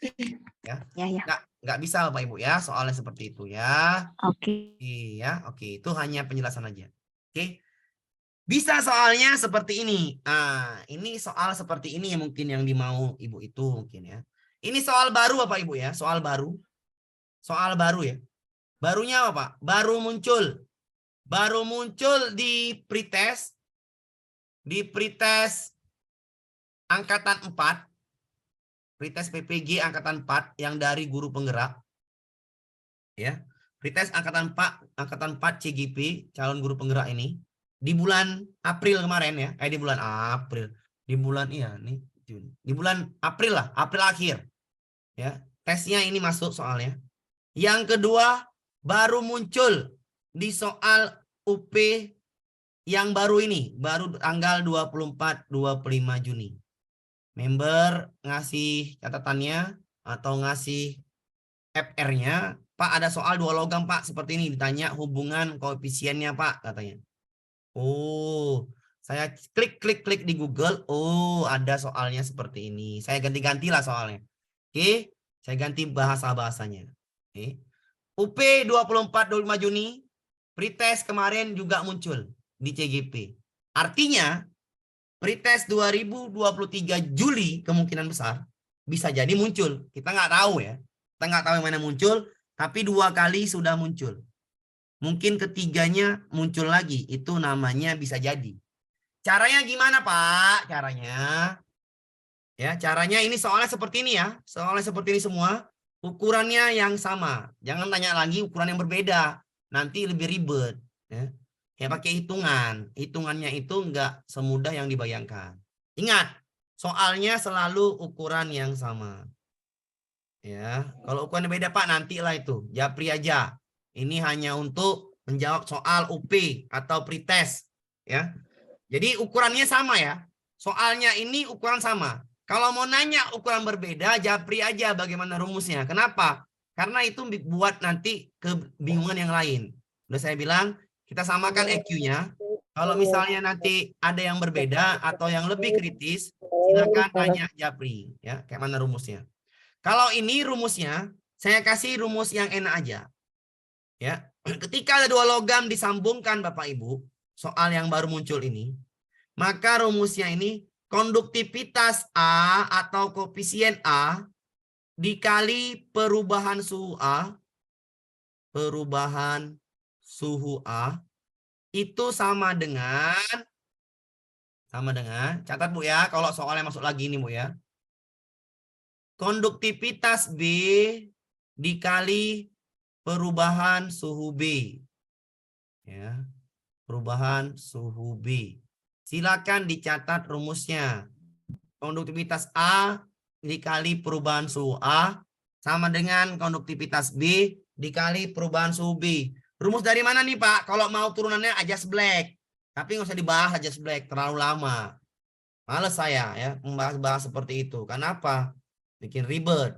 Ya, Ya. nggak bisa Bapak Ibu ya, soalnya seperti itu ya. Oke. Iya, oke. Itu hanya penjelasan aja. Oke. Bisa soalnya seperti ini. Nah, ini soal seperti ini mungkin yang dimau Ibu itu mungkin ya. Ini soal baru Bapak Ibu ya, soal baru. Soal baru ya. Barunya apa, Pak? Baru muncul. Baru muncul di pretest. Di pretest angkatan 4. Pretest PPG angkatan 4 yang dari guru penggerak. Ya. Pretest angkatan 4 CGP, calon guru penggerak ini di bulan April kemarin ya. Di bulan April. Di bulan nih Juni. Di bulan April lah, April akhir. Ya, tesnya ini masuk soalnya. Yang kedua, baru muncul di soal UP yang baru ini, baru tanggal 24-25 Juni. Member ngasih catatannya atau ngasih FR-nya Pak ada soal 2 logam Pak seperti ini, ditanya hubungan koefisiennya Pak katanya. Oh, saya klik di Google, oh ada soalnya seperti ini. Saya ganti-gantilah soalnya. Oke, saya ganti bahasa-bahasanya. Oke. UP 24-25 Juni, pretest kemarin juga muncul di CGP. Artinya, pretest 2023 Juli kemungkinan besar bisa jadi muncul. Kita nggak tahu ya. Kita nggak tahu yang mana muncul, tapi 2 kali sudah muncul. Mungkin ketiganya muncul lagi. Itu namanya bisa jadi. Caranya gimana Pak? Caranya, ya caranya ini soalnya seperti ini ya. Soalnya seperti ini semua. Ukurannya yang sama. Jangan tanya lagi ukuran yang berbeda. Nanti lebih ribet. Ya. Kayak pakai hitungan. Hitungannya itu nggak semudah yang dibayangkan. Ingat, soalnya selalu ukuran yang sama. Ya, kalau ukurannya beda Pak, nantilah itu. Japri aja. Ini hanya untuk menjawab soal UP atau pretest. Ya. Jadi ukurannya sama ya. Soalnya ini ukuran sama. Kalau mau nanya ukuran berbeda, japri aja bagaimana rumusnya. Kenapa? Karena itu buat nanti kebingungan yang lain. Udah saya bilang, kita samakan EQ-nya. Kalau misalnya nanti ada yang berbeda atau yang lebih kritis, silakan tanya japri. Ya, kayak mana rumusnya. Kalau ini rumusnya, saya kasih rumus yang enak aja. Ya, ketika ada 2 logam disambungkan Bapak Ibu, soal yang baru muncul ini, maka rumusnya ini konduktivitas A atau koefisien A dikali perubahan suhu A, itu sama dengan, catat Bu ya, kalau soalnya masuk lagi ini Bu ya. Konduktivitas B dikali perubahan suhu B. Ya, perubahan suhu B. Silakan dicatat rumusnya. Konduktivitas A dikali perubahan suhu A sama dengan konduktivitas B dikali perubahan suhu B. Rumus dari mana nih Pak? Kalau mau turunannya Ajaz Black. Tapi nggak usah dibahas Ajaz Black, terlalu lama. Males saya ya membahas seperti itu. Kenapa? Bikin ribet.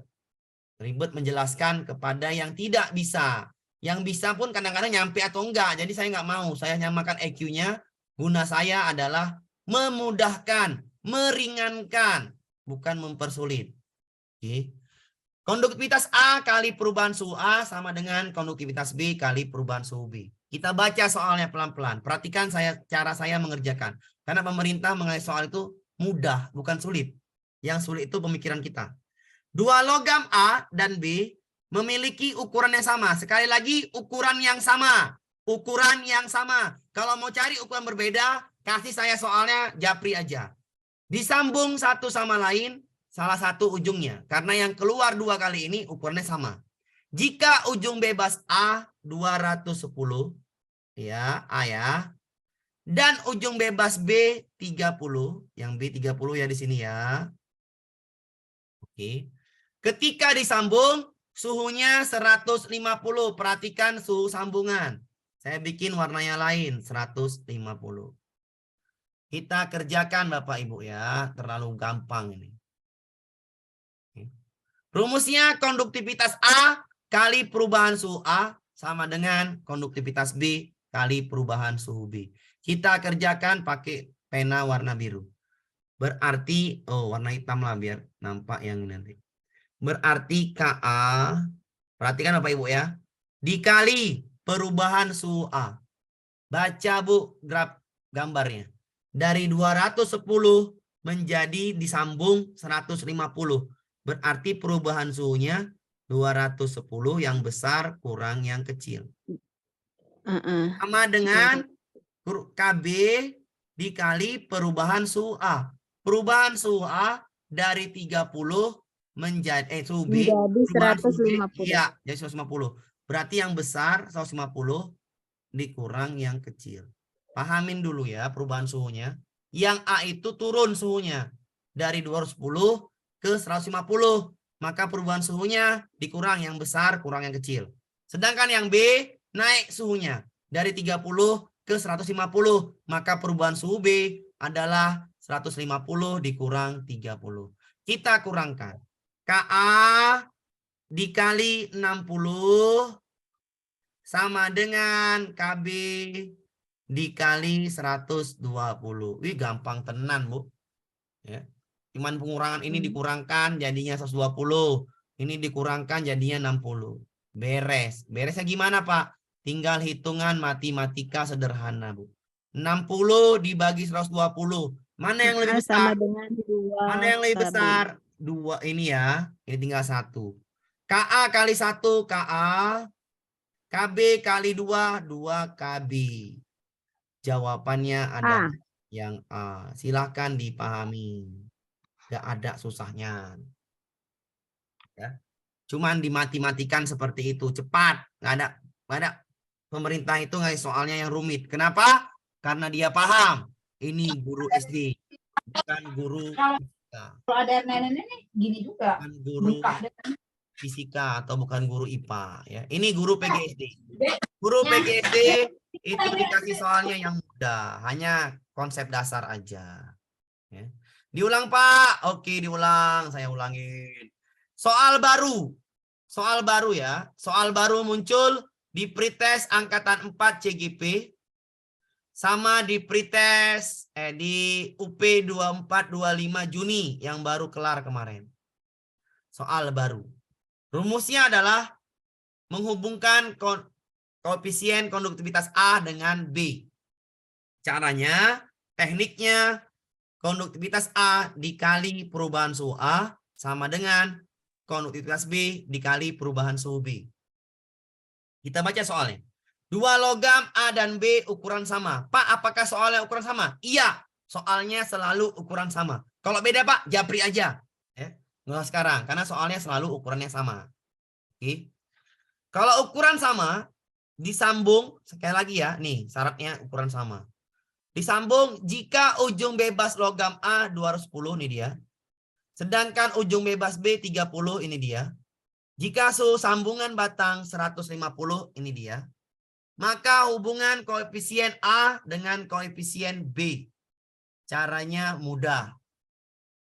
Ribet menjelaskan kepada yang tidak bisa. Yang bisa pun kadang-kadang nyampe atau enggak. Jadi saya nggak mau. Saya nyamakan EQ-nya. Guna saya adalah memudahkan, meringankan, bukan mempersulit. Oke. Konduktivitas A kali perubahan suhu A sama dengan konduktivitas B kali perubahan suhu B. Kita baca soalnya pelan-pelan. Perhatikan cara saya mengerjakan. Karena pemerintah mengenai soal itu mudah, bukan sulit. Yang sulit itu pemikiran kita. 2 logam A dan B memiliki ukuran yang sama. Sekali lagi, ukuran yang sama. Ukuran yang sama. Kalau mau cari ukuran berbeda, kasih saya soalnya japri aja. Disambung satu sama lain, salah satu ujungnya. Karena yang keluar 2 kali ini ukurannya sama. Jika ujung bebas A 210, ya A ya. Dan ujung bebas B 30, yang B 30 ya di sini ya. Oke. Ketika disambung, suhunya 150. Perhatikan suhu sambungan. Saya bikin warnanya lain, 150. Kita kerjakan Bapak Ibu ya, terlalu gampang ini. Oke. Rumusnya konduktivitas A kali perubahan suhu A sama dengan konduktivitas B kali perubahan suhu B. Kita kerjakan pakai pena warna biru. Berarti, warna hitam lah biar nampak yang nanti. Berarti KA, perhatikan Bapak Ibu ya, dikali perubahan suhu A. Baca Bu graf gambarnya. Dari 210 menjadi disambung 150. Berarti perubahan suhunya 210 yang besar kurang yang kecil. Sama dengan KB dikali perubahan suhu A. Perubahan suhu A dari 30 menjadi suhu B menjadi 150. Iya, jadi 150. Berarti yang besar 150 dikurang yang kecil. Pahamin dulu ya perubahan suhunya. Yang A itu turun suhunya dari 210 ke 150. Maka perubahan suhunya dikurang yang besar kurang yang kecil. Sedangkan yang B naik suhunya dari 30 ke 150. Maka perubahan suhu B adalah 150 dikurang 30. Kita kurangkan. KA dikali 60 sama dengan KB dikali 120. Wih, gampang tenan, Bu. Ya. Cuman pengurangan ini dikurangkan jadinya 120. Ini dikurangkan jadinya 60. Beres. Beresnya gimana, Pak? Tinggal hitungan matematika sederhana, Bu. 60 dibagi 120. Mana yang lebih besar? Sama dengan 2 Mana yang lebih besar? 2 ini ya. Ini tinggal 1. KA kali 1 KA. KB kali 2 2 KB. Jawabannya ada yang A. Silahkan dipahami. Gak ada susahnya. Ya. Cuman dimatematikan seperti itu. Cepat. Gak ada. Pemerintah itu ngasih soalnya yang rumit. Kenapa? Karena dia paham. Ini guru SD. Bukan guru fisika. Kalau ada nenek-nenek gini juga. Bukan guru fisika atau bukan guru IPA. Ya. Ini guru PGSD. Guru PGSD itu dikasih soalnya yang mudah. Hanya konsep dasar aja. Ya. Diulang, Pak. Oke, diulang. Saya ulangin. Soal baru. Soal baru ya. Soal baru muncul di pretest angkatan 4 CGP. Sama di pretest di UP 24-25 Juni yang baru kelar kemarin. Soal baru. Rumusnya adalah menghubungkan koefisien konduktivitas A dengan B. Caranya, tekniknya, konduktivitas A dikali perubahan suhu A sama dengan konduktivitas B dikali perubahan suhu B. Kita baca soalnya. 2 logam A dan B ukuran sama. Pak, apakah soalnya ukuran sama? Iya, soalnya selalu ukuran sama. Kalau beda, Pak, japri aja. Nggak sekarang, karena soalnya selalu ukurannya sama. Oke. Kalau ukuran sama, disambung, sekali lagi ya, nih syaratnya ukuran sama. Disambung jika ujung bebas logam A 210, ini dia. Sedangkan ujung bebas B 30, ini dia. Jika suhu sambungan batang 150, ini dia. Maka hubungan koefisien A dengan koefisien B. Caranya mudah.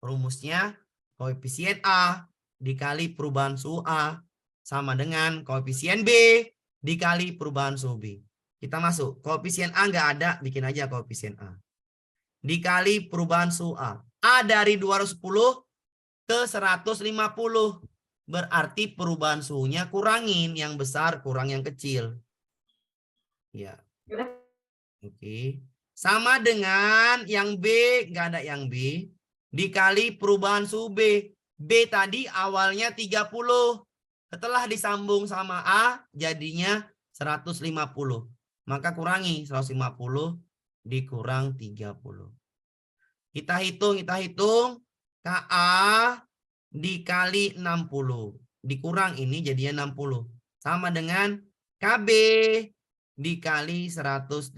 Rumusnya, koefisien A dikali perubahan suhu A sama dengan koefisien B dikali perubahan suhu B. Kita masuk. Koefisien A nggak ada, bikin aja koefisien A. Dikali perubahan suhu A. A dari 210 ke 150. Berarti perubahan suhunya kurangin. Yang besar kurang yang kecil. Ya. Oke. Sama dengan yang B, nggak ada yang B. Dikali perubahan suhu B. B tadi awalnya 30. Setelah disambung sama A, jadinya 150. Maka kurangi 150 dikurang 30. Kita hitung. KA dikali 60. Dikurang ini jadinya 60. Sama dengan KB dikali 120.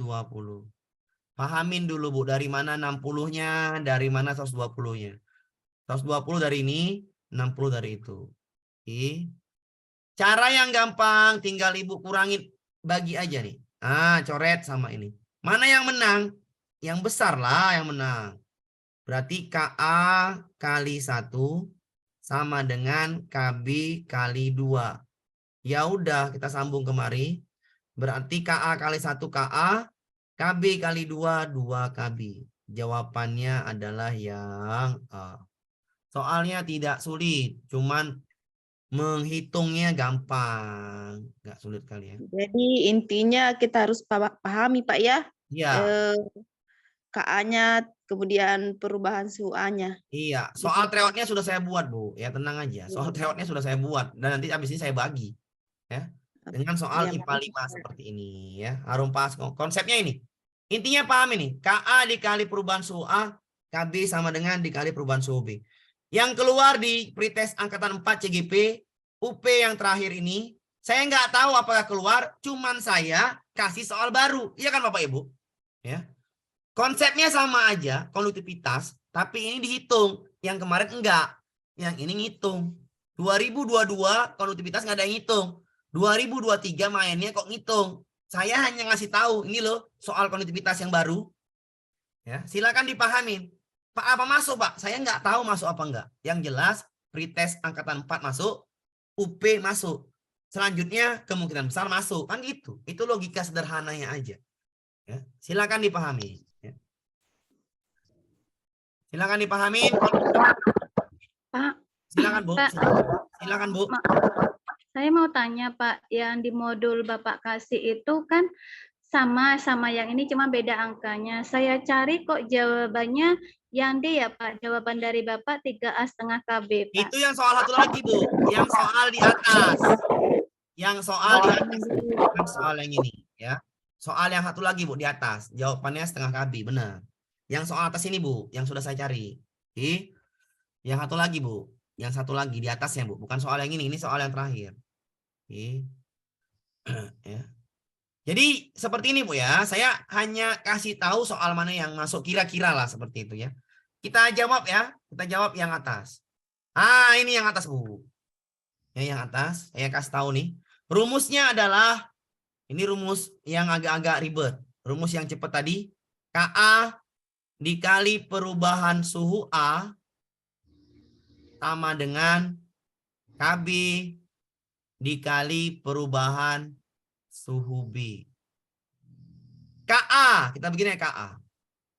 Pahamin dulu, Bu, dari mana 60-nya, dari mana 120-nya. 120 dari ini, 60 dari itu. Oke. Cara yang gampang, tinggal Ibu kurangin, bagi aja nih. Coret sama ini. Mana yang menang? Yang besar lah yang menang. Berarti KA kali 1 sama dengan KB kali 2. Ya udah, kita sambung kemari. Berarti KA kali 1 KA, KB kali 2, 2 KB. Jawabannya adalah yang A. Soalnya tidak sulit, cuman menghitungnya gampang. Nggak sulit kali ya. Jadi intinya kita harus pahami, Pak, ya. Iya. KA-nya, kemudian perubahan suhu A-nya. Iya, soal tryout-nya sudah saya buat, Bu. Ya, tenang aja. Soal tryout-nya sudah saya buat. Dan nanti habis ini saya bagi. Ya. Dengan soal IPA 5 seperti ini. Ya. Harus pas konsepnya ini. Intinya paham ini. KA dikali perubahan suhu A, KB sama dengan dikali perubahan suhu B. Yang keluar di pretest angkatan 4 CGP, UP yang terakhir ini, saya nggak tahu apakah keluar, cuman saya kasih soal baru. Iya kan Bapak Ibu? Ya. Konsepnya sama aja, konduktivitas, tapi ini dihitung. Yang kemarin enggak. Yang ini ngitung. 2022 konduktivitas nggak ada yang ngitung. 2023 mainnya kok ngitung. Saya hanya ngasih tahu, ini loh soal konduktivitas yang baru. Ya, silakan dipahamin. Pak, apa masuk, Pak? Saya nggak tahu masuk apa enggak. Yang jelas, pretest angkatan 4 masuk. UP masuk. Selanjutnya kemungkinan besar masuk. Kan gitu. Itu logika sederhananya aja. Ya. Silakan dipahami. Ya. Silakan dipahami. Pak, Silakan Bu. Pak. Silakan Bu. saya mau tanya Pak, yang di modul Bapak kasih itu kan sama yang ini cuma beda angkanya. Saya cari kok jawabannya yang D ya Pak, jawaban dari Bapak 3A setengah KB Pak. Itu yang soal satu lagi Bu. Yang soal di atas. Yang soal di atas. Bukan soal yang ini. Ya. Soal yang satu lagi Bu di atas. Jawabannya setengah KB. Benar. Yang soal atas ini Bu. Yang sudah saya cari. Oke. Yang satu lagi Bu. Yang satu lagi di atasnya Bu. Bukan soal yang ini. Ini soal yang terakhir. Oke. Ya. Jadi seperti ini Bu ya. Saya hanya kasih tahu soal mana yang masuk kira-kira lah seperti itu ya. Kita jawab ya. Kita jawab yang atas. Ah, ini yang atas Bu. Ya, yang atas saya kasih tahu nih. Rumusnya adalah ini rumus yang agak-agak ribet. Rumus yang cepat tadi. KA dikali perubahan suhu A sama dengan KB dikali perubahan suhu B. KA, kita begini ya KA.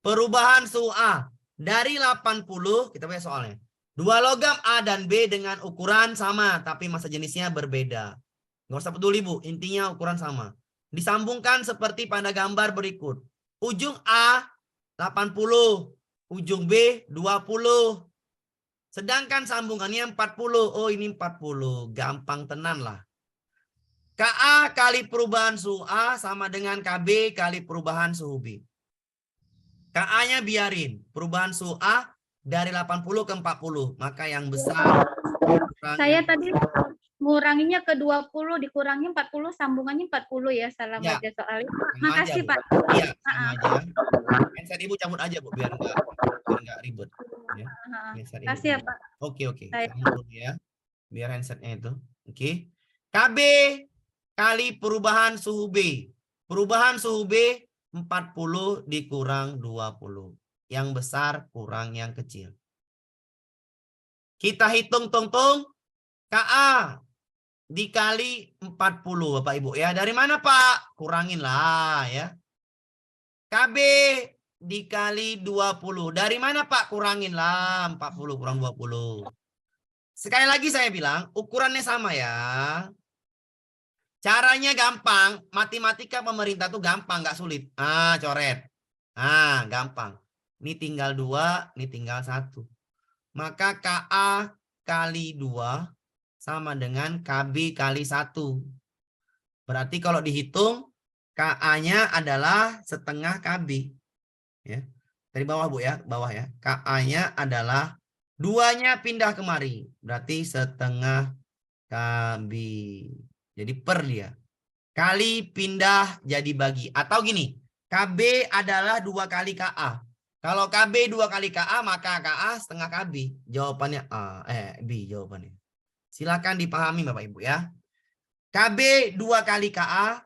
Perubahan suhu A dari 80, kita punya soalnya. 2 logam A dan B dengan ukuran sama, tapi massa jenisnya berbeda. Nggak usah peduli Bu, intinya ukuran sama. Disambungkan seperti pada gambar berikut. Ujung A 80, ujung B 20. Sedangkan sambungannya 40. Oh ini 40. Gampang tenan lah. KA kali perubahan suhu A sama dengan KB kali perubahan suhu B. KA-nya biarin. Perubahan suhu A dari 80 ke 40. Maka yang besar. Saya tadi nguranginya ke 20, dikurangi 40, sambungannya 40 ya. Salah Ya. baca soalnya. Sama Makasih aja, Bu. Pak. Iya, sama aja. Handset Ibu cabut aja Bu, biar nggak ribet. Ya. Handset Ibu Makasih ya cabut. Pak. Oke. Saya- Kamu dulu ya. Biar handsetnya itu. Oke. KB kali perubahan suhu B. Perubahan suhu B 40 dikurang 20. Yang besar kurang yang kecil. Kita hitung tung-tung. KA dikali 40 Bapak Ibu ya. Dari mana Pak? Kurangin lah ya. KB dikali 20. Dari mana Pak? Kurangin lah. 40 kurang 20. Sekali lagi saya bilang, ukurannya sama ya. Caranya gampang. Matematika pemerintah tuh gampang, nggak sulit. Ah, coret. Ah, gampang. Ini tinggal 2, ini tinggal 1. Maka KA kali 2 sama dengan KB kali 1. Berarti kalau dihitung, KA-nya adalah setengah KB. Ya. Dari bawah Bu ya, bawah ya. KA-nya adalah 2-nya pindah kemari. Berarti setengah KB. Jadi per dia. Kali pindah jadi bagi. Atau gini, KB adalah 2 kali KA. Kalau KB 2 kali KA, maka KA setengah KB. Jawabannya A, B jawabannya. Silakan dipahami Bapak Ibu ya. KB 2 kali KA,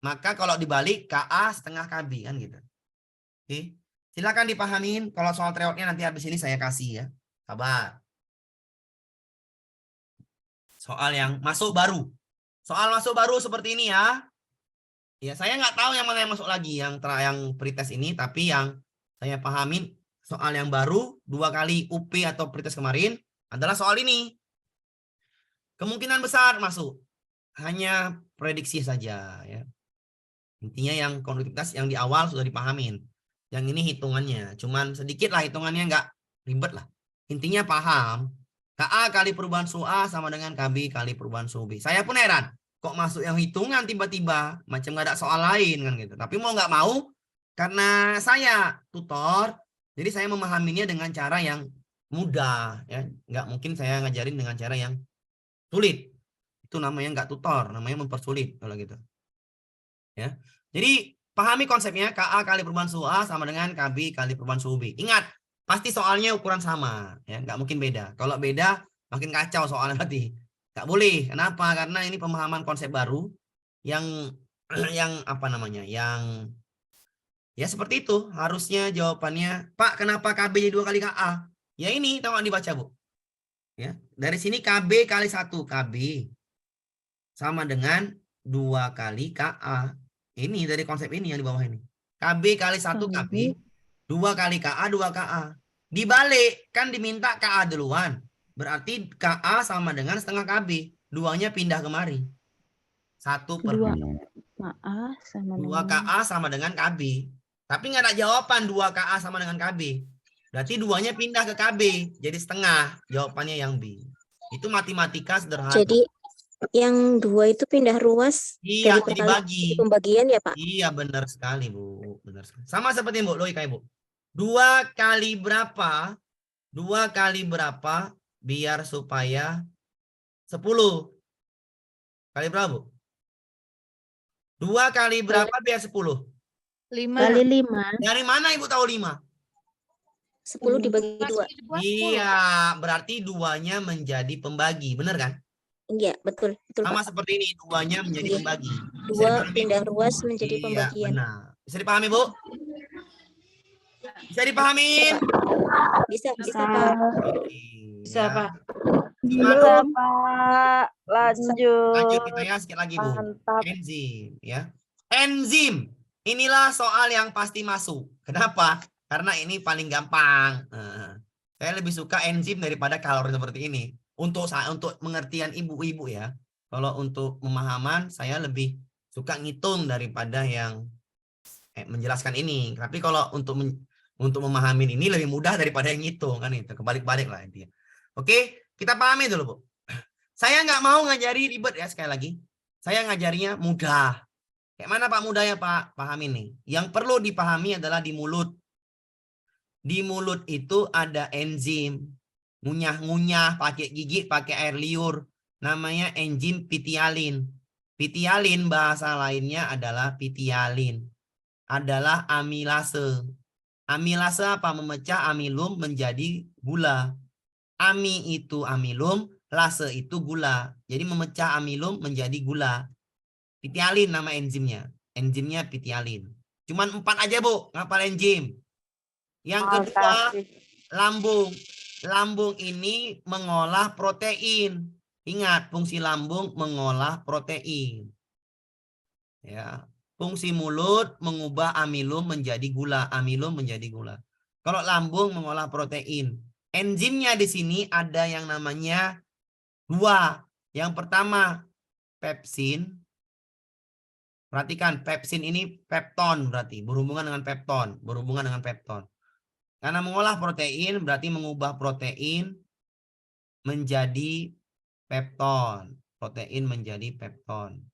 maka kalau dibalik KA setengah KB kan gitu. Oke. Silakan dipahamin. Kalau soal tryoutnya nanti habis ini saya kasih ya. Sabar. Soal yang masuk baru. Soal masuk baru seperti ini ya. Ya, saya nggak tahu yang mana yang masuk lagi yang pretest ini, tapi yang saya pahamin soal yang baru 2 kali UP atau pretest kemarin adalah soal ini. Kemungkinan besar masuk. Hanya prediksi saja ya. Intinya yang konduktivitas yang di awal sudah dipahamin. Yang ini hitungannya, cuman sedikit lah hitungannya, nggak ribet lah. Intinya paham. KA kali perubahan suhu A sama dengan KB kali perubahan suhu B. Saya pun heran, kok masuk yang hitungan tiba-tiba, macam nggak ada soal lain kan gitu. Tapi mau nggak mau, karena saya tutor, jadi saya memahaminya dengan cara yang mudah ya. Nggak mungkin saya ngajarin dengan cara yang sulit. Itu namanya nggak tutor, namanya mempersulit kalau gitu. Ya. Jadi pahami konsepnya, KA kali perubahan suhu A sama dengan KB kali perubahan suhu B. Ingat, pasti soalnya ukuran sama, ya nggak mungkin beda. Kalau beda, makin kacau soalnya nanti. Nggak boleh. Kenapa? Karena ini pemahaman konsep baru yang apa namanya, yang ya seperti itu. Harusnya jawabannya, Pak, kenapa KB 2 kali KA? Ya ini, tolong dibaca Bu. Ya, dari sini KB kali 1 KB sama dengan 2 kali KA. Ini dari konsep ini yang di bawah ini. KB kali 1 KB, 2 kali KA, 2 KA. Dibalik, kan diminta KA duluan. Berarti KA sama dengan setengah KB. Duanya pindah kemari. 1/2. 2 KA sama dengan KB. Tapi nggak ada jawaban 2 KA sama dengan KB. Berarti duanya pindah ke KB. Jadi setengah. Jawabannya yang B. Itu matematika sederhana. Jadi yang 2 itu pindah ruas Iya, dari dibagi. pembagian ya, Pak? Iya, benar sekali, Bu. Benar sekali. Sama seperti Bu, logika Ibu. 2 kali berapa? 2 kali berapa biar supaya 10? Kali berapa, Bu? 2 kali berapa biar 10? 5. Kali 5. Dari mana Ibu tahu 5? 10 dibagi 2. Iya, berarti duanya menjadi pembagi, benar kan? Iya, betul. Betul, Sama Pak. seperti ini, duanya menjadi Iya. pembagi. 2 pindah ruas menjadi Iya, pembagian. benar. Bisa dipahami, Bu? Bisa dipahamin? Bisa, Pak. Bisa, Pak. Bisa, Pak. Lanjut kita ya, sedikit lagi, Bu. Enzim, ya. Enzim. Inilah soal yang pasti masuk. Kenapa? Karena ini paling gampang. Saya lebih suka enzim daripada kalori seperti ini. Untuk pengertian ibu-ibu ya. Kalau untuk pemahaman saya lebih suka ngitung daripada yang menjelaskan ini. Tapi kalau untuk memahami ini lebih mudah daripada yang ngitung kan itu. Kebalik-balik lah intinya. Oke, kita pahami dulu, Bu. Saya nggak mau ngajari ribet ya sekali lagi. Saya ngajarinya mudah. Kayak mana Pak mudahnya Pak? Pahami nih. Yang perlu dipahami adalah di mulut. Di mulut itu ada enzim. Ngunyah-ngunyah, pakai gigi, pakai air liur. Namanya enzim pitialin. Pitialin bahasa lainnya adalah pitialin. Adalah amilase. Amilase apa? Memecah amilum menjadi gula. Ami itu amilum, lase itu gula. Jadi memecah amilum menjadi gula. Pitialin nama enzimnya. Enzimnya pitialin. Cuman 4 aja, Bu. Ngapal enzim. Yang kedua, lambung. Lambung ini mengolah protein. Ingat, fungsi lambung mengolah protein. Ya. Fungsi mulut mengubah amilum menjadi gula. Amilum menjadi gula. Kalau lambung mengolah protein. Enzimnya di sini ada yang namanya 2. Yang pertama, pepsin. Perhatikan, pepsin ini pepton berarti. Berhubungan dengan pepton. Berhubungan dengan pepton. Karena mengolah protein berarti mengubah protein menjadi pepton. Protein menjadi pepton.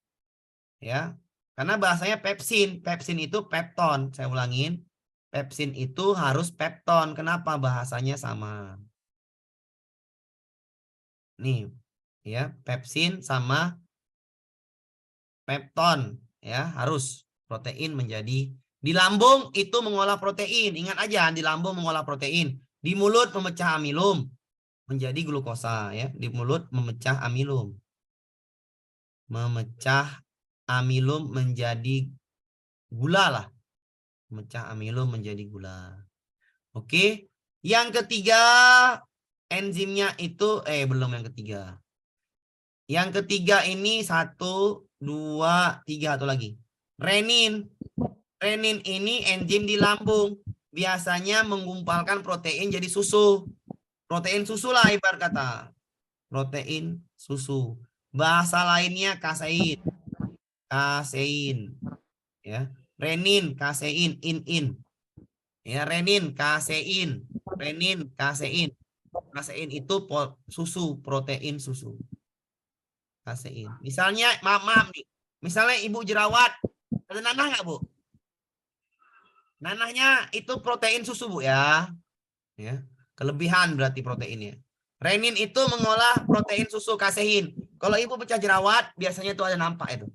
Ya. Karena bahasanya pepsin. Pepsin itu pepton. Saya ulangin. Pepsin itu harus pepton. Kenapa? Bahasanya sama. Nih. Ya, pepsin sama pepton. Ya, harus protein menjadi. Di lambung itu mengolah protein. Ingat aja, di lambung mengolah protein. Di mulut memecah amilum menjadi glukosa ya. Di mulut memecah amilum. Memecah amilum menjadi gula lah. Memecah amilum menjadi gula. Oke. Yang ketiga enzimnya itu belum yang ketiga. Yang ketiga ini 1, 2, 3 atau lagi. Renin. Renin ini enzim di lambung. Biasanya menggumpalkan protein jadi susu. Protein susu lah ibarat kata. Protein susu. Bahasa lainnya kasein. Kasein. Ya. Renin, kasein, in. Ya, renin, kasein. Renin, kasein. Kasein itu susu, protein susu. Kasein. Misalnya, maaf nih. Misalnya ibu jerawat. Ada nanah nggak, Bu? Nanahnya itu protein susu, Bu ya. Ya. Kelebihan berarti proteinnya. Renin itu mengolah protein susu kasein. Kalau ibu pecah jerawat, biasanya itu ada nampak itu.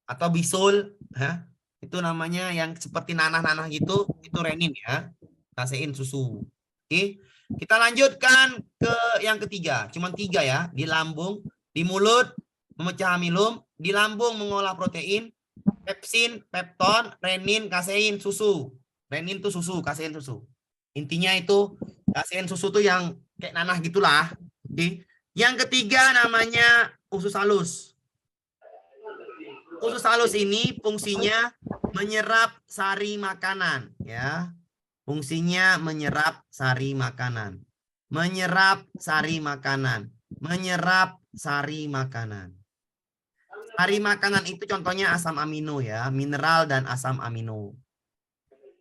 Atau bisul, ya. Itu namanya yang seperti nanah-nanah gitu, itu renin ya. Kasein susu. Oke. Kita lanjutkan ke yang ketiga. Cuman 3 ya. Di lambung, di mulut memecah amilum, di lambung mengolah protein. Pepsin, pepton, renin, kasein, susu. Renin itu susu, kasein susu. Intinya itu kasein susu tuh yang kayak nanah gitulah. Oke. Oke. Yang ketiga namanya usus halus. Usus halus ini fungsinya menyerap sari makanan, ya. Fungsinya menyerap sari makanan. Menyerap sari makanan. Menyerap sari makanan. Sari makanan itu contohnya asam amino ya, mineral dan asam amino.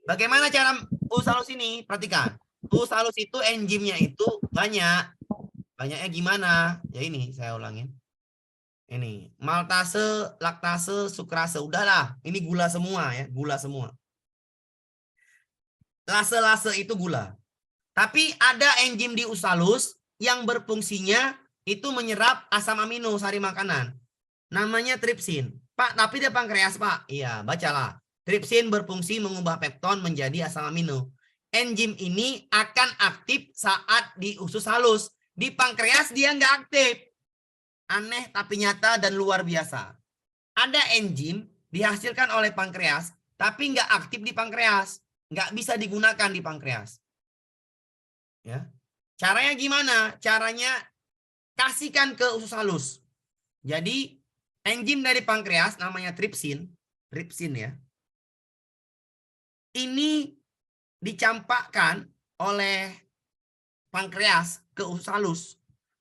Bagaimana cara usus halus ini? Perhatikan. Usus halus itu enzimnya itu banyak. Banyaknya gimana? Ya ini saya ulangin. Ini maltase, laktase, sukrase. Udahlah, ini gula semua ya, gula semua. Lase-lase itu gula. Tapi ada enzim di usus halus yang berfungsinya itu menyerap asam amino sari makanan. Namanya tripsin. Pak, tapi dia pankreas, Pak. Iya, bacalah. Tripsin berfungsi mengubah pepton menjadi asam amino. Enzim ini akan aktif saat di usus halus. Di pankreas dia nggak aktif. Aneh tapi nyata dan luar biasa. Ada enzim dihasilkan oleh pankreas, tapi nggak aktif di pankreas. Nggak bisa digunakan di pankreas. Ya. Caranya gimana? Caranya kasihkan ke usus halus. Jadi enzim dari pankreas namanya tripsin ya. Ini dicampakkan oleh pankreas ke usus halus.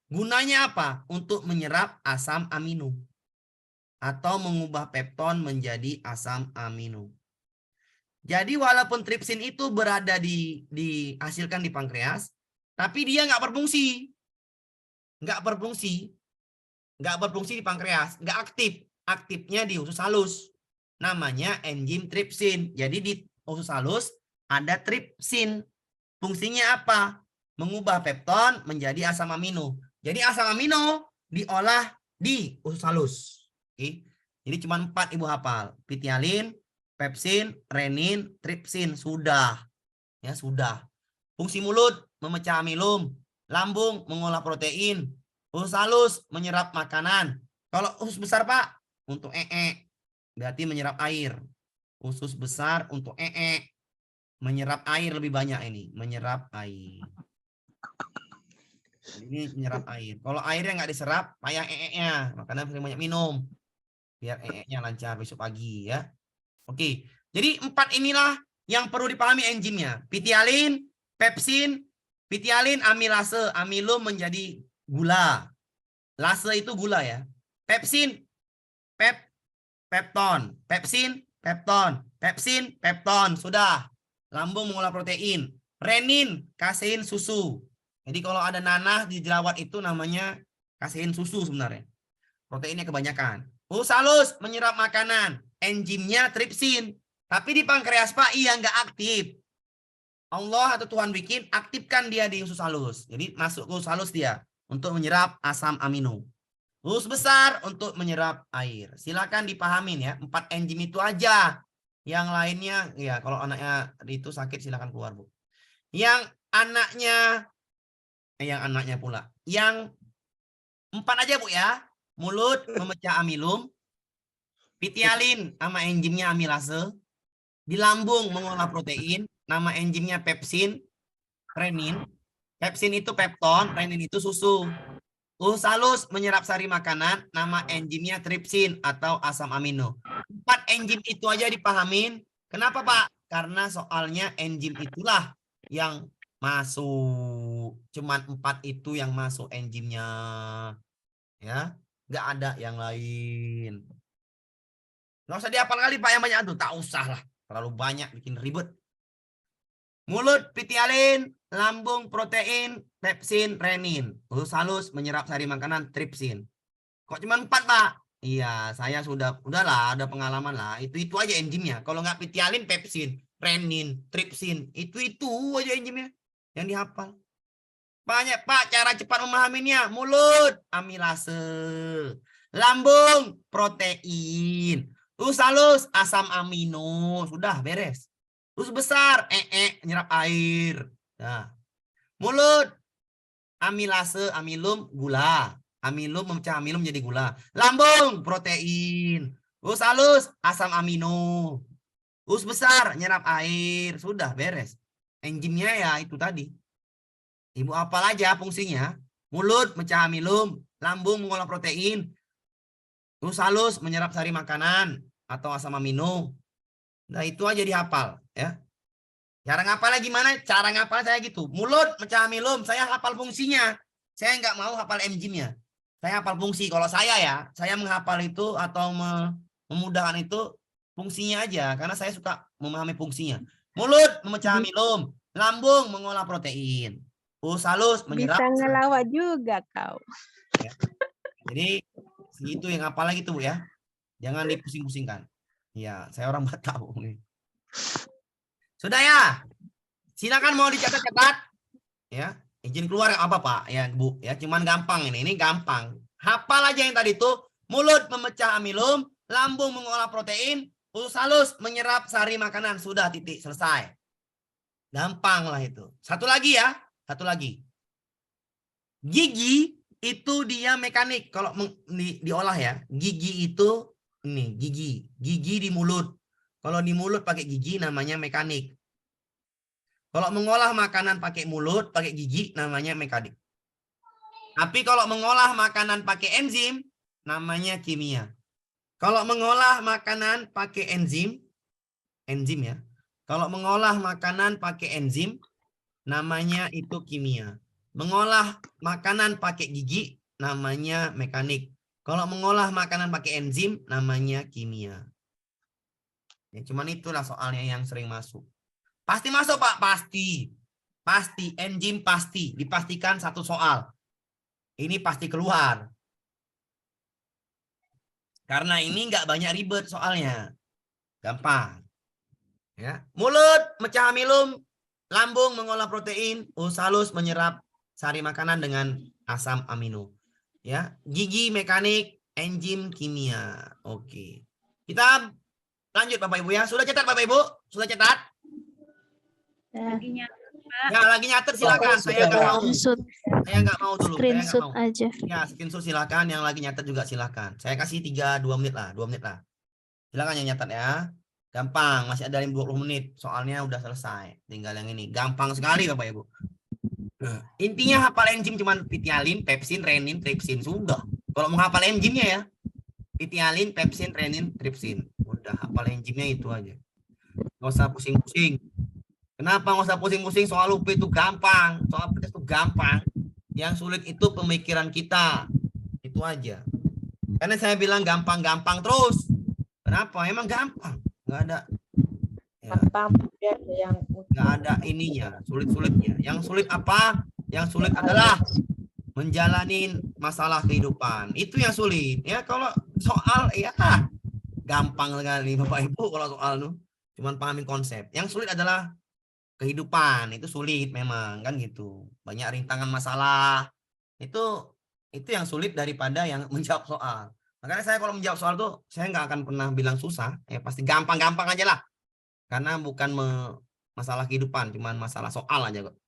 Gunanya apa? Untuk menyerap asam amino. Atau mengubah pepton menjadi asam amino. Jadi walaupun tripsin itu berada dihasilkan di pankreas, tapi dia nggak berfungsi. Nggak berfungsi. Nggak berfungsi di pankreas. Nggak aktif. Aktifnya di usus halus. Namanya enzim tripsin. Jadi di usus halus ada tripsin. Fungsinya apa? Mengubah pepton menjadi asam amino. Jadi asam amino diolah di usus halus. Oke. Jadi cuma 4 ibu hafal. Pitialin, pepsin, renin, tripsin. Sudah. Ya sudah. Fungsi mulut memecah amilum. Lambung mengolah protein. Usus halus menyerap makanan. Kalau usus besar Pak, untuk berarti menyerap air. Usus besar untuk menyerap air lebih banyak ini. Menyerap air. Ini menyerap air. Kalau airnya nggak diserap, payah nya. Makanya sering banyak minum. Biar nya lancar besok pagi ya. Oke. Jadi 4 inilah yang perlu dipahami enzimnya. Pitialin, pepsin, pitialin, amilase, amilum menjadi gula. Lase itu gula ya. Pepsin, pepton. Pepsin, pepton. Pepsin, pepton. Sudah. Lambung mengolah protein. Renin, kasein susu. Jadi kalau ada nanah di jerawat itu namanya kasein susu sebenarnya. Proteinnya kebanyakan. Usus halus menyerap makanan. Enzimnya tripsin. Tapi di pankreas Pak, iya nggak aktif. Allah atau Tuhan bikin, aktifkan dia di usus halus. Jadi masuk ke usus halus dia untuk menyerap asam amino. Usus besar untuk menyerap air. Silakan dipahamin ya. 4 enzim itu aja. Yang lainnya, ya kalau anaknya itu sakit silakan keluar Bu. Yang anaknya pula. Yang 4 aja Bu ya. Mulut memecah amilum. Pitialin sama enzimnya amilase. Di lambung mengolah protein. Nama enzimnya pepsin. Renin. Pepsin itu pepton. Renin itu susu. Usus halus menyerap sari makanan. Nama enzimnya tripsin atau asam amino. 4 enzim itu aja dipahamin. Kenapa Pak? Karena soalnya enzim itulah yang masuk. Cuman 4 itu yang masuk enzimnya. Ya. Nggak ada yang lain. Nggak usah dihafal kali Pak yang banyak tuh. Tak usah lah. Terlalu banyak bikin ribet. Mulut pitialin, lambung protein, pepsin, renin. Usus halus menyerap sari makanan tripsin. Kok cuma 4 Pak? Iya, saya udahlah ada pengalaman lah. Itu aja enzimnya. Kalau nggak pitialin, pepsin, renin, tripsin. Itu aja enzimnya yang dihafal. Banyak Pak cara cepat memahaminya. Mulut amilase, lambung protein, usus halus asam amino. Sudah beres. Usus besar nyerap air. Nah. Mulut amilase, amilum gula. Amilum memecah amilum jadi gula. Lambung protein. Usus halus asam amino. Usus besar nyerap air. Sudah beres. Enzimnya ya itu tadi. Ibu hafal aja fungsinya. Mulut mencari amilum, lambung mengolah protein, usus halus menyerap sari makanan atau asam amino. Nah, itu aja dihafal ya. Cara ngapalnya gimana? Cara ngapal saya gitu. Mulut mencari amilum, saya hafal fungsinya. Saya nggak mau hafal enzimnya. Saya hafal fungsi. Kalau saya ya, saya menghafal itu atau memudahkan itu fungsinya aja. Karena saya suka memahami fungsinya. Mulut memecah amilum, lambung mengolah protein, usus halus menyerap. Bisa ngelawak juga kau. Ya. Jadi segitu yang hafal lagi tuh ya. Jangan dipusing-pusingkan. Ya, saya orang Batak. Sudah ya. Silakan mau dicatat-catat. Ya, izin keluar apa Pak? Ya, Bu, ya cuman gampang ini. Ini gampang. Hafal aja yang tadi tuh. Mulut memecah amilum, lambung mengolah protein, usus halus menyerap sari makanan. Sudah, titik, selesai. Gampang lah itu. Satu lagi ya. Satu lagi. Gigi itu dia mekanik. Kalau diolah ya. Gigi itu ini gigi. Gigi di mulut. Kalau di mulut pakai gigi namanya mekanik. Kalau mengolah makanan pakai mulut, pakai gigi namanya mekanik. Tapi kalau mengolah makanan pakai enzim namanya kimia. Kalau mengolah makanan pakai enzim ya. Kalau mengolah makanan pakai enzim namanya itu kimia. Mengolah makanan pakai gigi namanya mekanik. Kalau mengolah makanan pakai enzim namanya kimia. Ya, cuman itulah soalnya yang sering masuk. Pasti masuk Pak, pasti. Pasti, enzim pasti. Dipastikan satu soal. Ini pasti keluar. Karena ini nggak banyak ribet soalnya. Gampang. Ya. Mulut mecah amilum, lambung mengolah protein, usus halus menyerap sari makanan dengan asam amino. Ya, gigi mekanik, enzim kimia. Oke. Kita lanjut Bapak Ibu ya. Sudah catat Bapak Ibu? Sudah catat? Ya, lagi nyatet silakan. Saya nggak mau. Saya nggak mau dulu. Screenshot aja. Ya, screenshot silakan. Yang lagi nyatet juga silakan. Saya kasih 2 menit lah. 2 menit lah. Silakan yang nyatet ya. Gampang. Masih ada 20 menit. Soalnya udah selesai. Tinggal yang ini. Gampang sekali Bapak Ibu. Intinya hafal enzim cuman pitialin, pepsin, renin, tripsin. Sudah. Kalau mau hafal enzimnya ya. Pitialin, pepsin, renin, tripsin. Udah hafal enzimnya itu aja. Nggak usah pusing-pusing. Kenapa nggak usah pusing-pusing? Soal UP itu gampang. Soal PTS itu gampang. Yang sulit itu pemikiran kita. Itu aja. Karena saya bilang gampang-gampang terus. Kenapa? Emang gampang. Nggak ada. Ya. Nggak ada ininya. Sulit-sulitnya. Yang sulit apa? Yang sulit adalah menjalani masalah kehidupan. Itu yang sulit. Ya kalau soal ya gampang sekali Bapak Ibu kalau soal itu. Cuman pahamin konsep. Yang sulit adalah kehidupan. Itu sulit memang kan gitu. Banyak rintangan masalah. Itu yang sulit daripada yang menjawab soal. Makanya saya kalau menjawab soal tuh saya nggak akan pernah bilang susah. Ya pasti gampang-gampang aja lah. Karena bukan masalah kehidupan, cuman masalah soal aja kok.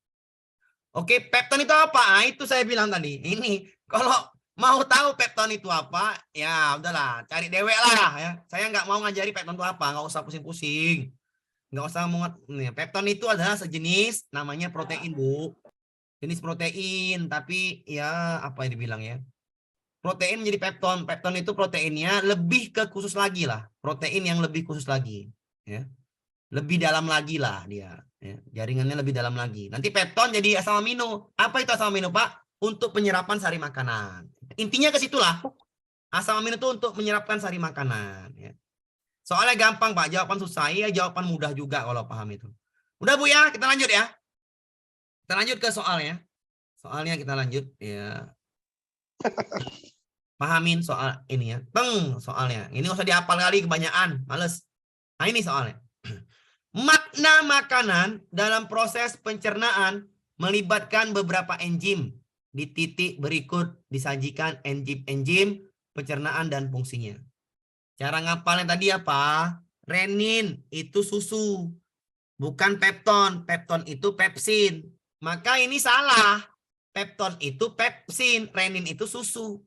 Oke, pepton itu apa? Itu saya bilang tadi. Ini kalau mau tahu pepton itu apa, ya udahlah, cari dewek lah ya. Saya nggak mau ngajari pepton itu apa, nggak usah pusing-pusing. Nggak usah pepton itu adalah sejenis namanya protein, Bu. Jenis protein, tapi ya apa yang dibilang ya. Protein menjadi pepton. Pepton itu proteinnya lebih ke khusus lagi lah. Protein yang lebih khusus lagi. Ya. Lebih dalam lagi lah dia. Ya. Jaringannya lebih dalam lagi. Nanti pepton jadi asam amino. Apa itu asam amino, Pak? Untuk penyerapan sari makanan. Intinya ke situlah. Asam amino itu untuk menyerapkan sari makanan. Ya. Soalnya gampang Pak, jawaban susah, ya jawaban mudah juga kalau paham itu. Udah Bu ya, kita lanjut ya. Kita lanjut ke soalnya. Soalnya kita lanjut ya. Pahamin soal ini ya. Soalnya. Ini nggak usah dihafal kali kebanyakan, males. Nah ini soalnya. Makna makanan dalam proses pencernaan melibatkan beberapa enzim. Di titik berikut disajikan enzim-enzim pencernaan dan fungsinya. Cara ngapalnya tadi apa? Renin itu susu. Bukan pepton. Pepton itu pepsin. Maka ini salah. Pepton itu pepsin. Renin itu susu.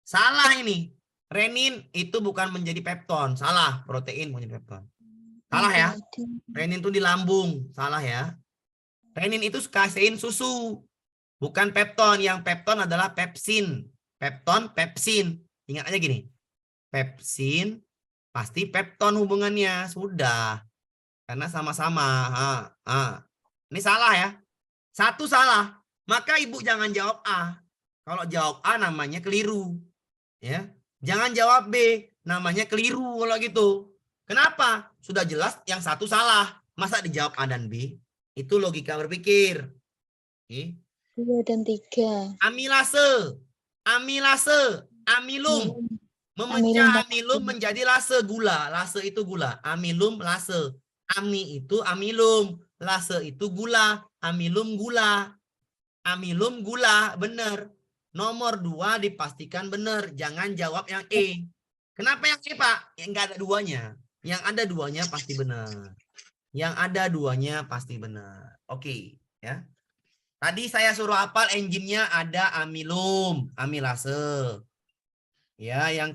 Salah ini. Renin itu bukan menjadi pepton. Salah. Protein menjadi pepton. Salah ya. Renin itu di lambung. Salah ya. Renin itu kasein susu. Bukan pepton. Yang pepton adalah pepsin. Pepton, pepsin. Ingat aja gini. Pepsin, pasti pepton hubungannya. Sudah. Karena sama-sama. Ini salah ya. Satu salah. Maka ibu jangan jawab A. Kalau jawab A namanya keliru. Ya. Jangan jawab B. Namanya keliru kalau gitu. Kenapa? Sudah jelas yang satu salah. Masa dijawab A dan B? Itu logika berpikir. Oke. 2 dan 3. Amilase. Amilase. Amilum. Memecah amilum menjadi lase gula. Lase itu gula. Amilum lase. Ami itu amilum. Lase itu gula. Amilum gula. Amilum gula. Benar. Nomor 2 dipastikan benar. Jangan jawab yang E. Kenapa yang E, Pak? Yang nggak ada duanya. Yang ada duanya pasti benar. Yang ada duanya pasti benar. Oke. Ya. Tadi saya suruh hafal enzimnya ada amilum. Amilase. Ya, yang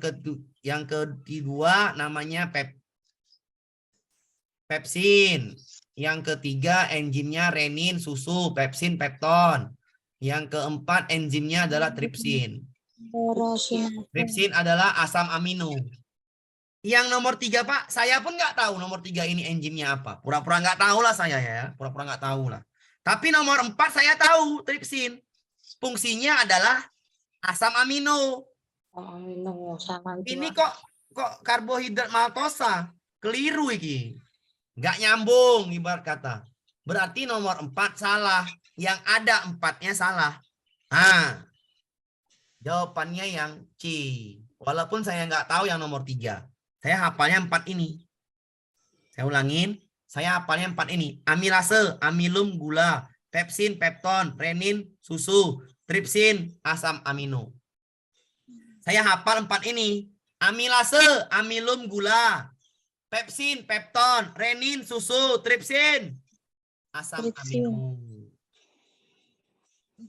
kedua namanya pepsin. Yang ketiga enzimnya renin, susu, pepsin, pepton. Yang keempat enzimnya adalah tripsin. Tripsin adalah asam amino. Yang nomor 3, Pak, saya pun nggak tahu nomor 3 ini enzimnya apa. Pura-pura nggak tahu lah saya ya. Pura-pura nggak tahu lah. Tapi nomor 4 saya tahu tripsin. Fungsinya adalah asam amino. Ini kok karbohidrat maltosa. Keliru iki. Nggak nyambung ibarat kata. Berarti nomor 4 salah. Yang ada 4-nya salah. Jawabannya yang C. Walaupun saya nggak tahu yang nomor 3. Saya hafalnya 4 ini. Saya ulangin. Saya hafalnya 4 ini. Amilase, amilum, gula. Pepsin, pepton, renin, susu. Tripsin, asam amino. Saya hafal 4 ini. Amilase, amilum, gula. Pepsin, pepton, renin, susu, tripsin, asam amino.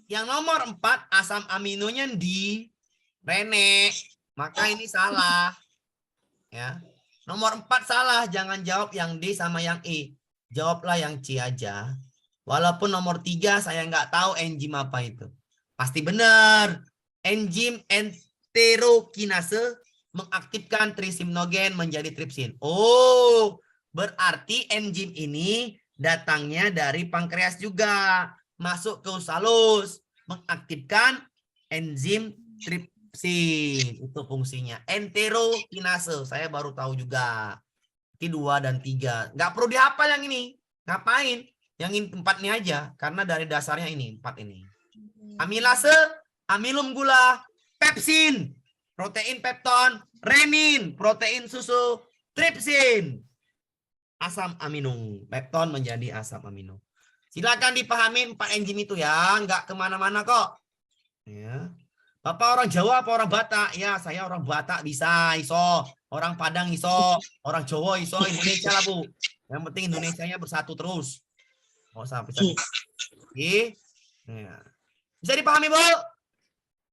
Yang nomor 4, asam aminonya di Rene. Maka ini salah. Ya. Nomor 4 salah. Jangan jawab yang D sama yang E. Jawablah yang C aja. Walaupun nomor 3 saya nggak tahu enzim apa itu. Pasti benar. Enzim enterokinase mengaktifkan trisimnogen menjadi tripsin. Oh, berarti enzim ini datangnya dari pankreas juga. Masuk ke usalus. Mengaktifkan enzim tripsin. Itu fungsinya. Enterokinase. Saya baru tahu juga. Ini 2 dan 3. Nggak perlu dihafal yang ini. Ngapain? Yang ini 4 ini aja. Karena dari dasarnya ini. 4 ini. Amilase. Amilum gula. Pepsin. Protein pepton. Renin. Protein susu. Tripsin. Asam amino. Pepton menjadi asam amino. Silakan dipahami 4 enzim itu ya. Nggak kemana-mana kok. Ya. Bapak orang Jawa apa orang Batak? Ya, saya orang Batak bisa, iso. Orang Padang iso. Orang Jawa iso. Indonesia lah, Bu. Yang penting Indonesianya bersatu terus. Nggak usah pisah. Oke. Ya. Bisa dipahami, Bu?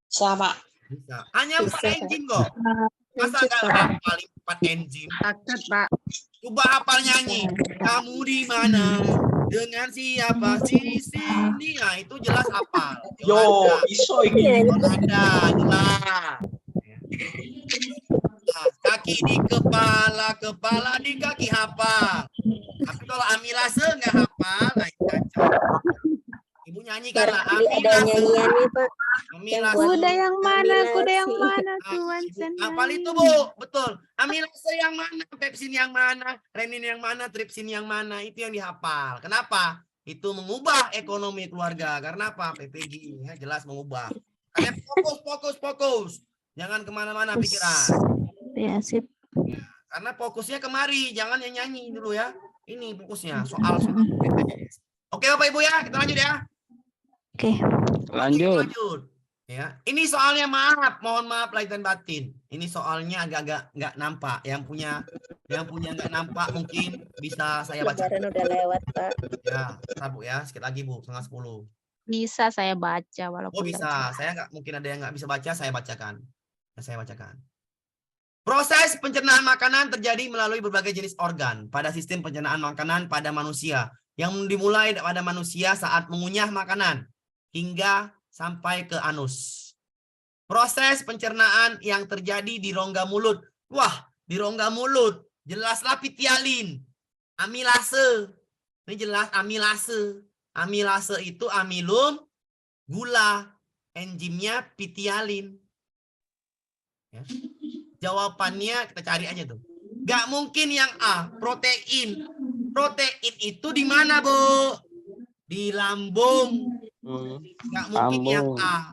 Sama. Bisa. Hanya 4 enzim kok. Masa nggak hafal 4 enzim? Takut, Pak. Coba hafal nyanyi. Kamu di mana? Dengan siapa di sini? Nah, itu jelas hafal. Yo, iso ini. Ada jelas. Nah, kaki di kepala, kepala di kaki hafal. Tapi kalau amilase nggak hafal, nah itu kacau. Ibu nyanyikan lah. Ada nyanyiannya, Pak. Amilase. Kuda yang mana? Kuda yang mana? Tuan Hafal itu, Bu. Betul. Amilase yang mana? Pepsin yang mana? Renin yang mana? Tripsin yang mana? Itu yang dihafal. Kenapa? Itu mengubah ekonomi keluarga. Karena apa? PPG. Ya, jelas mengubah. Kalian fokus. Jangan kemana-mana pikiran. Ya, sip. Ya, karena fokusnya kemari. Jangan yang nyanyi dulu ya. Ini fokusnya. Soal. Oke, Bapak Ibu ya. Kita lanjut ya. Oke. Lanjut. Ya, ini soalnya mohon maaf lahir dan batin. Ini soalnya agak-agak nggak nampak. Yang punya nggak nampak mungkin bisa saya baca. Lebaran udah lewat, Pak. Ya, Bu ya, sedikit lagi Bu, 9:30. Bisa saya baca walaupun Oh bisa, saya nggak mungkin ada yang nggak bisa baca, saya bacakan. Proses pencernaan makanan terjadi melalui berbagai jenis organ pada sistem pencernaan makanan pada manusia yang dimulai pada manusia saat mengunyah makanan. hingga sampai ke anus. Proses pencernaan yang terjadi di rongga mulut. Wah, di rongga mulut jelaslah pitialin, amilase. Ini jelas amilase. Amilase itu amilum, gula, enzimnya pitialin. Ya. Jawabannya kita cari aja tuh. Gak mungkin yang A, protein. Protein itu di mana, Bu? Di lambung. Gak mungkin yang A.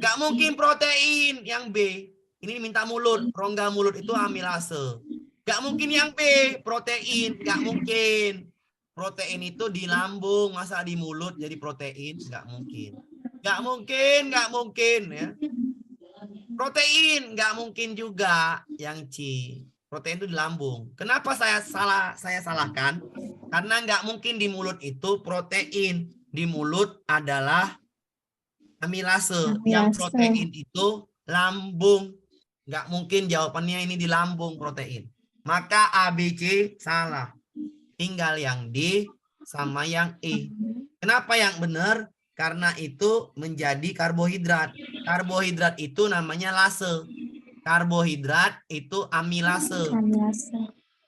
Gak mungkin protein yang B. Ini minta mulut. Rongga mulut itu amilase. Gak mungkin yang B, protein. Gak mungkin. Protein itu di lambung, masa di mulut jadi protein? Gak mungkin. Gak mungkin, gak mungkin ya. Protein gak mungkin juga yang C. Protein itu di lambung. Kenapa saya salahkan? Karena nggak mungkin di mulut itu protein. Di mulut adalah amilase. Yang protein itu lambung. Nggak mungkin jawabannya ini di lambung protein. Maka A, B, C salah. Tinggal yang D sama yang E. Kenapa yang benar? Karena itu menjadi karbohidrat. Karbohidrat itu namanya lase. Karbohidrat itu amilase.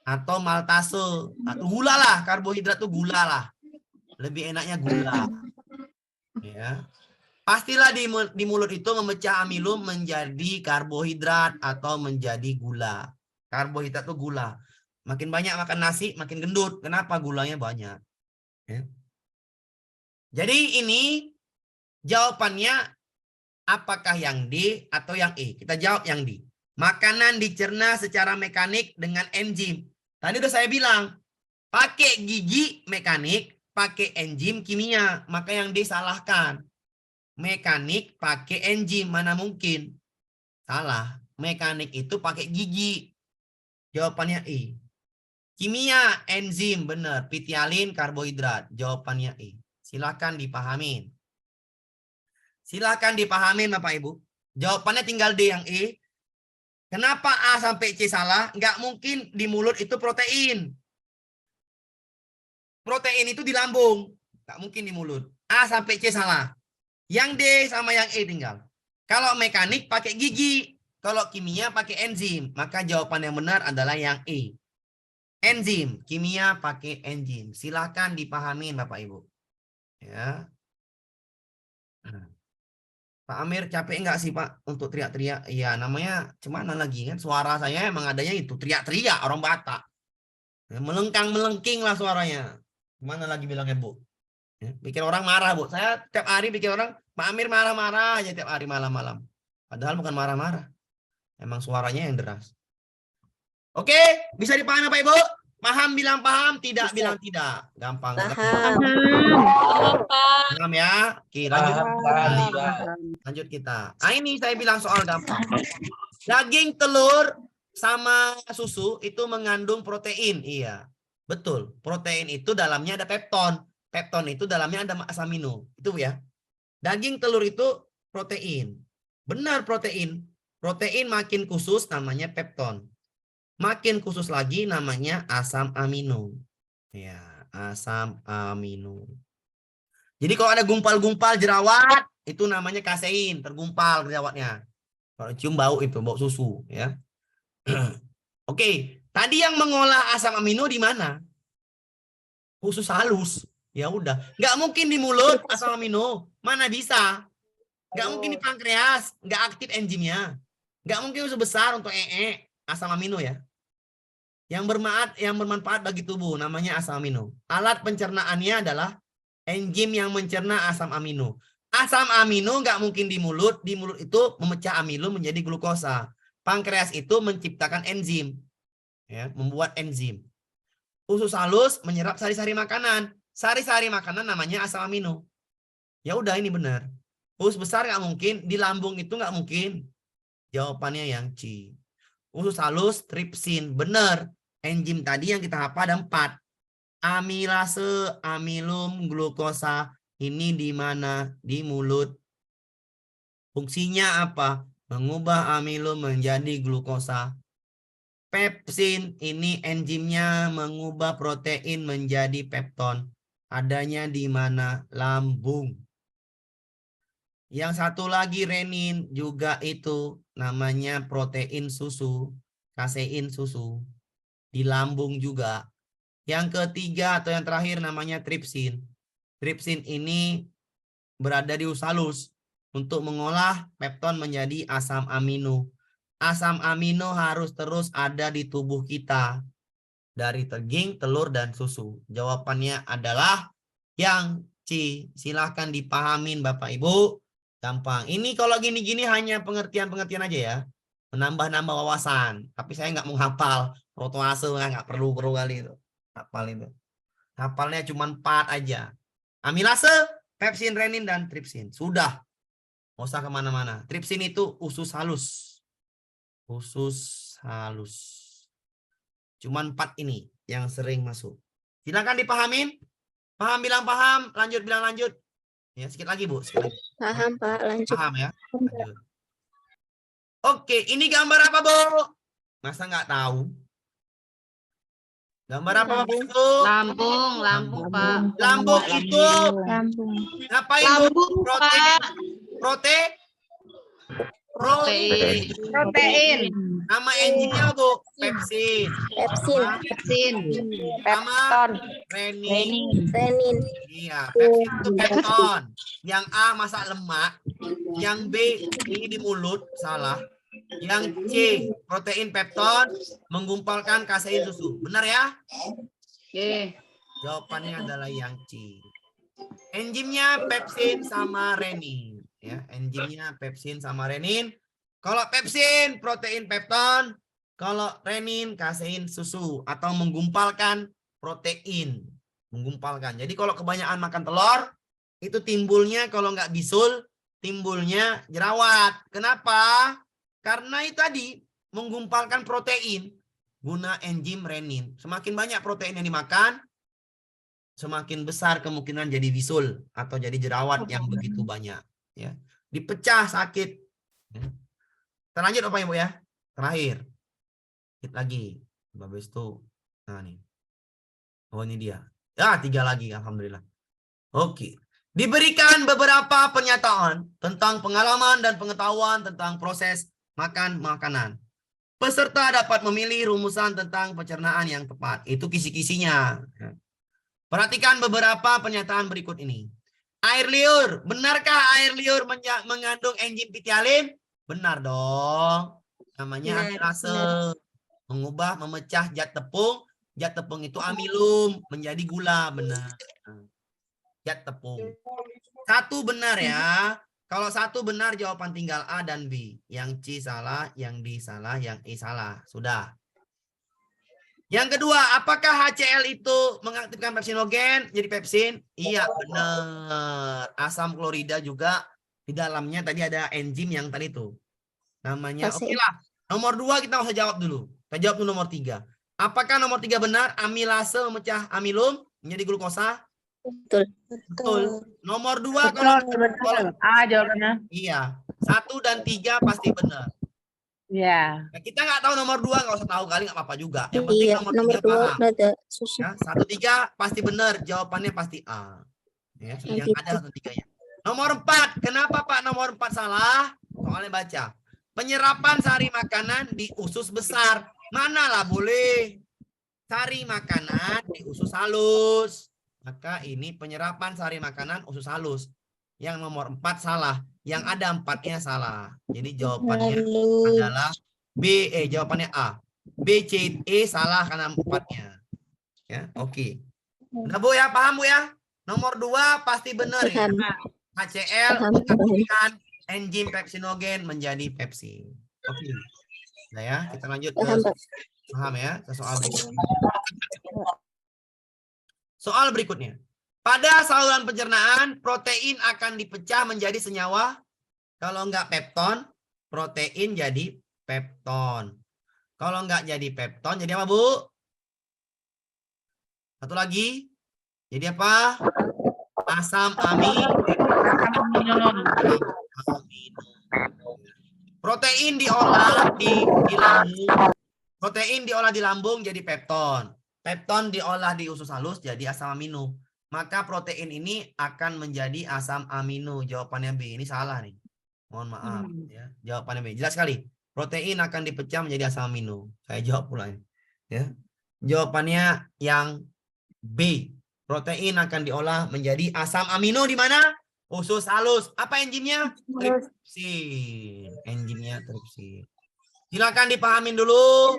Atau maltase. Atau gula lah. Karbohidrat itu gula lah. Lebih enaknya gula. Ya. Pastilah di mulut itu memecah amilum menjadi karbohidrat atau menjadi gula. Karbohidrat itu gula. Makin banyak makan nasi, makin gendut. Kenapa? Gulanya banyak. Ya. Jadi ini jawabannya apakah yang D atau yang E? Kita jawab yang D. Makanan dicerna secara mekanik dengan enzim. Tadi udah saya bilang, pakai gigi mekanik, pakai enzim kimia. Maka yang D salahkan. Mekanik pakai enzim, mana mungkin? Salah. Mekanik itu pakai gigi. Jawabannya E. Kimia, enzim, benar. Pitialin, karbohidrat. Jawabannya E. Silakan dipahamin. Silakan dipahamin Bapak Ibu. Jawabannya tinggal D yang E. Kenapa A sampai C salah? Nggak mungkin di mulut itu protein. Protein itu di lambung. Nggak mungkin di mulut. A sampai C salah. Yang D sama yang E tinggal. Kalau mekanik pakai gigi. Kalau kimia pakai enzim. Maka jawaban yang benar adalah yang E. Enzim. Kimia pakai enzim. Silakan dipahamin Bapak Ibu. Ya. Pak Amir capek enggak sih Pak untuk teriak-teriak? Iya, namanya cuman lagi kan suara saya emang adanya itu teriak-teriak orang Batak. Ya, melengkang-melengking lah suaranya. Gimana lagi bilangnya Bu? Ya, bikin orang marah Bu. Saya tiap hari bikin orang Pak Amir marah-marah aja tiap hari malam-malam. Padahal bukan marah-marah. Emang suaranya yang deras. Oke, bisa dipahami Pak Ibu? Paham bilang paham, tidak bilang tidak. Gampang. Paham. Paham ya? Oke, lanjut. Lanjut kita. Nah, ini saya bilang soal gampang. Daging, telur, sama susu itu mengandung protein. Iya, betul. Protein itu dalamnya ada pepton. Pepton itu dalamnya ada asam amino. Itu ya. Daging, telur itu protein. Benar protein. Protein makin khusus namanya pepton. Makin khusus lagi namanya asam amino. Ya, asam amino. Jadi kalau ada gumpal-gumpal jerawat, itu namanya kasein, tergumpal jerawatnya. Kalau cium bau itu, bau susu, ya. Oke, tadi yang mengolah asam amino di mana? Khusus halus. Ya udah, nggak mungkin di mulut asam amino. Mana bisa? Nggak mungkin di pankreas, nggak aktif enzimnya. Nggak mungkin usus besar untuk asam amino ya. Yang bermanfaat bagi tubuh namanya asam amino. Alat pencernaannya adalah enzim yang mencerna asam amino. Asam amino nggak mungkin di mulut. Di mulut itu memecah amilo menjadi glukosa. Pankreas itu menciptakan enzim, ya, membuat enzim. Usus halus menyerap sari-sari makanan. Sari-sari makanan namanya asam amino. Ya udah ini benar. Usus besar nggak mungkin. Di lambung itu nggak mungkin. Jawabannya yang C. Usus halus tripsin. Benar. Enzim tadi yang kita hafal ada 4. Amilase, amilum, glukosa. Ini di mana? Di mulut. Fungsinya apa? Mengubah amilum menjadi glukosa. Pepsin, ini enzimnya mengubah protein menjadi pepton. Adanya di mana? Lambung. Yang satu lagi renin juga itu namanya protein susu, kasein susu. Di lambung juga. Yang ketiga atau yang terakhir namanya tripsin. Tripsin ini berada di usus halus untuk mengolah pepton menjadi asam amino. Asam amino harus terus ada di tubuh kita. Dari daging, telur, dan susu. Jawabannya adalah yang C. Silahkan dipahamin Bapak Ibu. Gampang. Ini kalau gini-gini hanya pengertian-pengertian aja ya. Menambah-nambah wawasan. Tapi saya nggak mau hafal. Protoase nggak perlu kali itu. Hafal itu. Hafalnya cuma 4 aja. Amilase, pepsin, renin, dan tripsin. Sudah. Nggak usah kemana-mana. Tripsin itu usus halus. Usus halus. Cuman 4 ini yang sering masuk. Silakan dipahamin. Paham bilang paham, lanjut bilang lanjut. Ya, sedikit lagi, Bu. Sedikit lagi. Paham, Pak. Lanjut. Paham ya? Lanjut. Oke, ini gambar apa, Bu? Masa nggak tahu? Gambar apa, Bapak Ibu? Lambung, Pak. Lambung itu Lambung. ngapain, Bu? Lambung, Protein. Protein. Protein. Protein. Nama enzimnya, Bu? Pepsin. Pepsin. Pepsin. Sama renin. Renin. Iya, pepsin itu pepton. Yang A masak lemak, yang B ini di mulut, salah. Yang C protein pepton menggumpalkan kasein susu. Benar ya? Oke. Jawabannya adalah yang C. Enzimnya pepsin sama renin. Ya, enzimnya pepsin sama renin. Kalau pepsin protein pepton, kalau renin kasein susu atau menggumpalkan protein. Menggumpalkan. Jadi kalau kebanyakan makan telur, itu timbulnya kalau nggak bisul, timbulnya jerawat. Kenapa? Karena itu tadi menggumpalkan protein guna enzim renin. Semakin banyak protein yang dimakan, semakin besar kemungkinan jadi bisul atau jadi jerawat yang begitu banyak. Ya, dipecah sakit. Ya. Kita lanjut apa Ibu ya? Terakhir. Sedikit lagi. Habis itu. Nah nih. Oh ini dia. Ya 3 lagi. Alhamdulillah. Oke. Diberikan beberapa pernyataan tentang pengalaman dan pengetahuan tentang proses makan makanan. Peserta dapat memilih rumusan tentang pencernaan yang tepat. Itu kisi-kisinya. Perhatikan beberapa pernyataan berikut ini. Air liur. Benarkah air liur mengandung enzim pitialin? Benar dong. Namanya amilase. Mengubah, memecah zat tepung. Zat tepung itu amilum. Menjadi gula. Benar. Zat tepung. 1 benar ya. Kalau 1 benar jawaban tinggal A dan B. Yang C salah, yang D salah, yang E salah. Sudah. Yang kedua, apakah HCl itu mengaktifkan pepsinogen jadi pepsin? Iya, benar. Asam klorida juga di dalamnya tadi ada enzim yang tadi itu. Namanya, oke lah. Nomor 2 kita usah jawab dulu. Kita jawab dulu nomor 3. Apakah nomor 3 benar? Amilase memecah amilum menjadi glukosa? Betul. Betul. Nomor 2 kalau jawabannya. iya. 1 dan 3 pasti benar. Iya. Nah, kita nggak tahu nomor 2 nggak usah tahu kali nggak apa-apa juga. Yang penting Iya, nomor nomor 3 2 paham. ada susu. Ya, 1, 3 pasti benar. Jawabannya pasti A. Ya, yang gitu. ada 1, 3-nya. Nomor 4. Kenapa Pak nomor 4 salah? Soalnya baca. Penyerapan sari makanan di usus besar. Manalah boleh. Sari makanan di usus halus. Maka ini penyerapan sari makanan usus halus. Yang nomor 4 salah. Yang ada 4-nya salah. Jadi jawabannya adalah B. Jawabannya A. B, C, E salah karena 4-nya. Ya, oke. Nah, Bu ya, paham Bu ya? Nomor 2 pasti benar ya. HCl mengaktifkan enzim pepsinogen menjadi pepsin. Oke. Nah ya, kita lanjut ke paham ya, ke soal berikutnya. Soal berikutnya. Pada saluran pencernaan, protein akan dipecah menjadi senyawa. Kalau enggak pepton, protein jadi pepton. Kalau enggak jadi pepton, jadi apa, Bu? Satu lagi. Jadi apa? Asam amino. Protein diolah di lambung. Protein diolah di lambung jadi pepton. Pepton diolah di usus halus jadi asam amino. maka protein ini akan menjadi asam amino. Jawabannya B. Ini salah nih. Mohon maaf ya. Jawabannya B. Jelas sekali. Protein akan dipecah menjadi asam amino. Saya jawab pula ya. Jawabannya yang B. Protein akan diolah menjadi asam amino di mana? Usus halus. Apa enzimnya? Tripsin. Enzimnya tripsin. Silakan dipahamin dulu.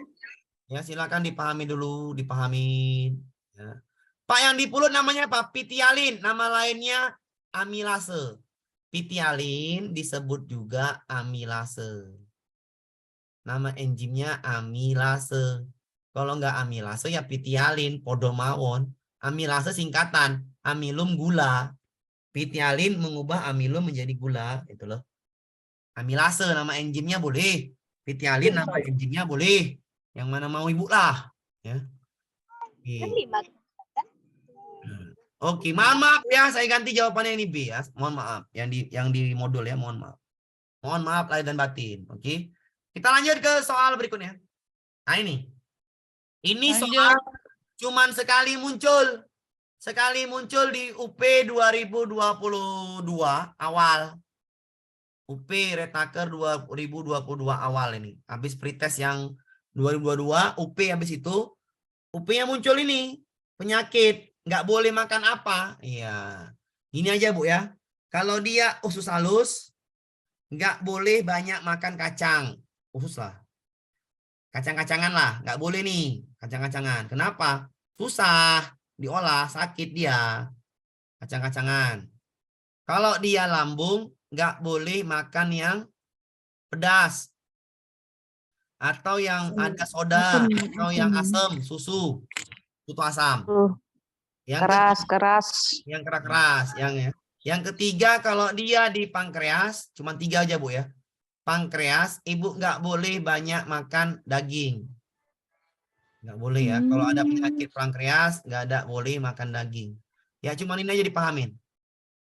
Ya, silakan dipahami dulu, dipahamin. Ya. Pak, yang di pulut namanya apa? Pitialin. Nama lainnya amilase. Pitialin disebut juga amilase. Nama enzimnya amilase. Kalau nggak amilase ya pitialin, podo mawon. Amilase singkatan, amilum gula. Pitialin mengubah amilum menjadi gula, itu loh. Amilase nama enzimnya boleh. Pitialin nama enzimnya boleh. Yang mana mau ibu lah, ya. Oke, maaf ya, saya ganti jawabannya ini B ya. Mohon maaf, yang di modul ya, mohon maaf. Mohon maaf lahir dan batin, oke. Kita lanjut ke soal berikutnya. Nah ini soal cuman sekali muncul. Sekali muncul di UP 2022 awal. UP Retaker 2022 awal ini. Habis pretest yang 2022, UP habis itu. UP-nya muncul ini. Penyakit. Nggak boleh makan apa. Iya. Gini aja Bu ya. Kalau dia usus halus, nggak boleh banyak makan kacang. Usus lah. Kacang-kacangan lah. Nggak boleh nih. Kacang-kacangan. Kenapa? Susah. Diolah, sakit dia. Kacang-kacangan. Kalau dia lambung, nggak boleh makan yang pedas. Atau yang ada soda. Atau yang asam, susu. Susu asam. Yang Keras. Yang keras-keras. Yang ketiga, kalau dia di pankreas, cuma 3 aja Bu ya. Pankreas, ibu nggak boleh banyak makan daging. Nggak boleh ya. Kalau ada penyakit pankreas, nggak ada boleh makan daging. Ya cuma ini aja dipahamin.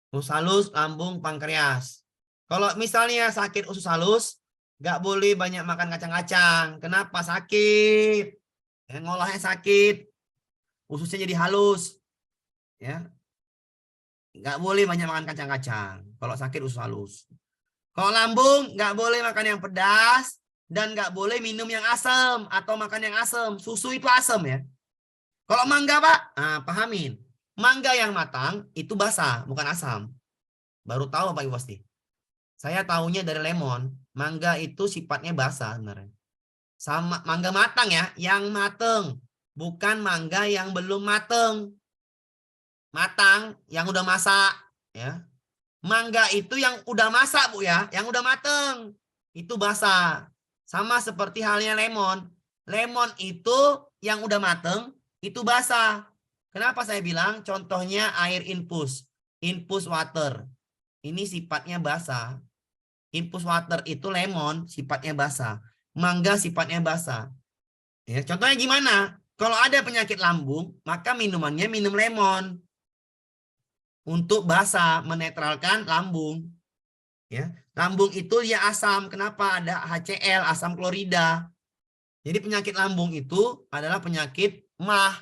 Usus halus, lambung, pankreas. Kalau misalnya sakit usus halus, nggak boleh banyak makan kacang-kacang. Kenapa? Sakit. Ya, ngolahnya sakit. Ususnya jadi halus. Ya. Nggak boleh banyak makan kacang-kacang. Kalau sakit usus halus. Kalau lambung, nggak boleh makan yang pedas. Dan nggak boleh minum yang asam atau makan yang asam. Susu itu asam ya. Kalau mangga Pak, nah, pahamin. Mangga yang matang itu basah, bukan asam. Baru tahu Pak Ibu pasti. Saya tahunya dari lemon. Mangga itu sifatnya basah sebenarnya. Sama mangga matang ya, yang matang. Bukan mangga yang belum matang. Matang, yang udah masak. Ya. Mangga itu yang udah masak Bu ya, yang udah matang. Itu basah. Sama seperti halnya lemon. Lemon itu yang udah mateng, itu basah. Kenapa saya bilang? Contohnya air infus. Infus water. Ini sifatnya basah. Infus water itu lemon, sifatnya basah. Mangga sifatnya basah. Ya, contohnya gimana? Kalau ada penyakit lambung, maka minumannya minum lemon. Untuk basah, menetralkan lambung. Ya, lambung itu dia asam. Kenapa? Ada HCl, asam klorida. Jadi penyakit lambung itu adalah penyakit mah.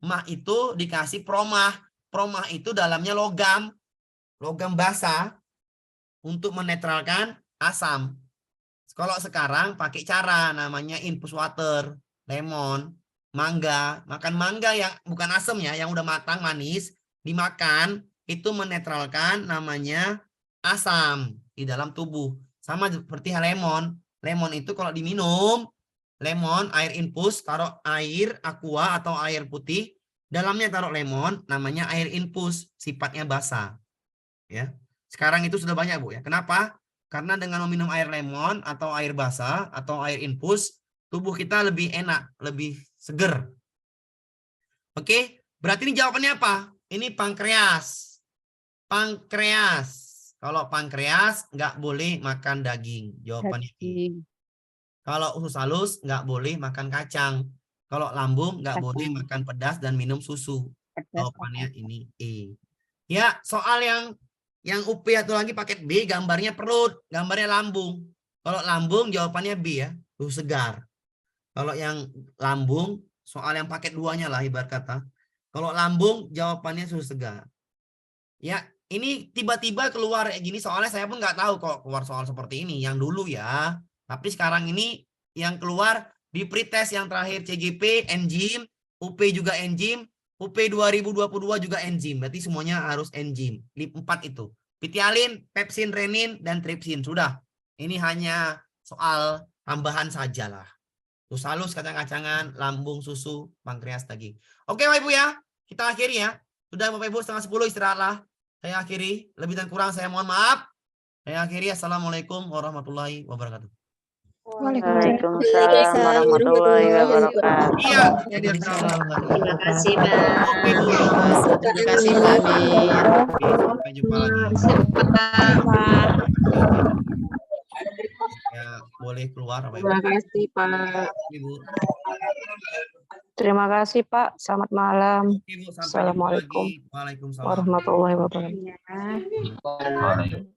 Mah itu dikasih promah. Promah itu dalamnya logam. Logam basah untuk menetralkan asam. Kalau sekarang pakai cara namanya infus water, lemon, mangga. Makan mangga yang bukan asam ya, yang udah matang manis, dimakan itu menetralkan namanya asam di dalam tubuh. Sama seperti lemon. Lemon itu kalau diminum, lemon, air infus, taruh air aqua atau air putih, dalamnya taruh lemon, namanya air infus, sifatnya basah. Ya. Sekarang itu sudah banyak Bu ya. Kenapa? Karena dengan meminum air lemon atau air basah atau air infus, tubuh kita lebih enak, lebih seger. Oke, berarti ini jawabannya apa? Ini pankreas. Pankreas. Kalau pankreas nggak boleh makan daging. Jawabannya I. Kalau usus halus nggak boleh makan kacang. Kalau lambung nggak boleh makan pedas dan minum susu. Jawabannya ini E. Ya, soal yang UP atau lagi paket B gambarnya perut, gambarnya lambung. Kalau lambung jawabannya B ya, susu segar. Kalau yang lambung, soal yang paket 2-nya lah ibarat kata. Kalau lambung jawabannya susu segar. Ya, ini tiba-tiba keluar kayak gini soalnya saya pun nggak tahu kok keluar soal seperti ini yang dulu ya. Tapi sekarang ini yang keluar di pretest yang terakhir CGP, enzim, UP juga enzim, UP 2022 juga enzim. Berarti semuanya harus enzim. 4 itu. Pitialin, pepsin, renin, dan tripsin. Sudah. Ini hanya soal tambahan saja lah. Usus halus, kacang-kacangan, lambung, susu, pankreas, daging. Oke Bapak Ibu ya. Kita akhiri ya. Sudah Bapak Ibu 9:30 istirahatlah. Saya akhiri. Lebih dan kurang saya mohon maaf. Saya akhiri. Assalamualaikum warahmatullahi wabarakatuh. Waalaikumsalam warahmatullahi wabarakatuh. Iya, jadi Terima kasih, Pak. Oke, Bu. Terima kasih Pak Amir. Oke, sampai jumpa lagi. Ya, boleh keluar Bapak Ibu. Terima kasih Pak. Ibu. Terima kasih Pak. Selamat malam. Oke, Bu, sampai jumpa Assalamualaikum lagi. Waalaikumsalam. warahmatullahi wabarakatuh. Waalaikumsalam.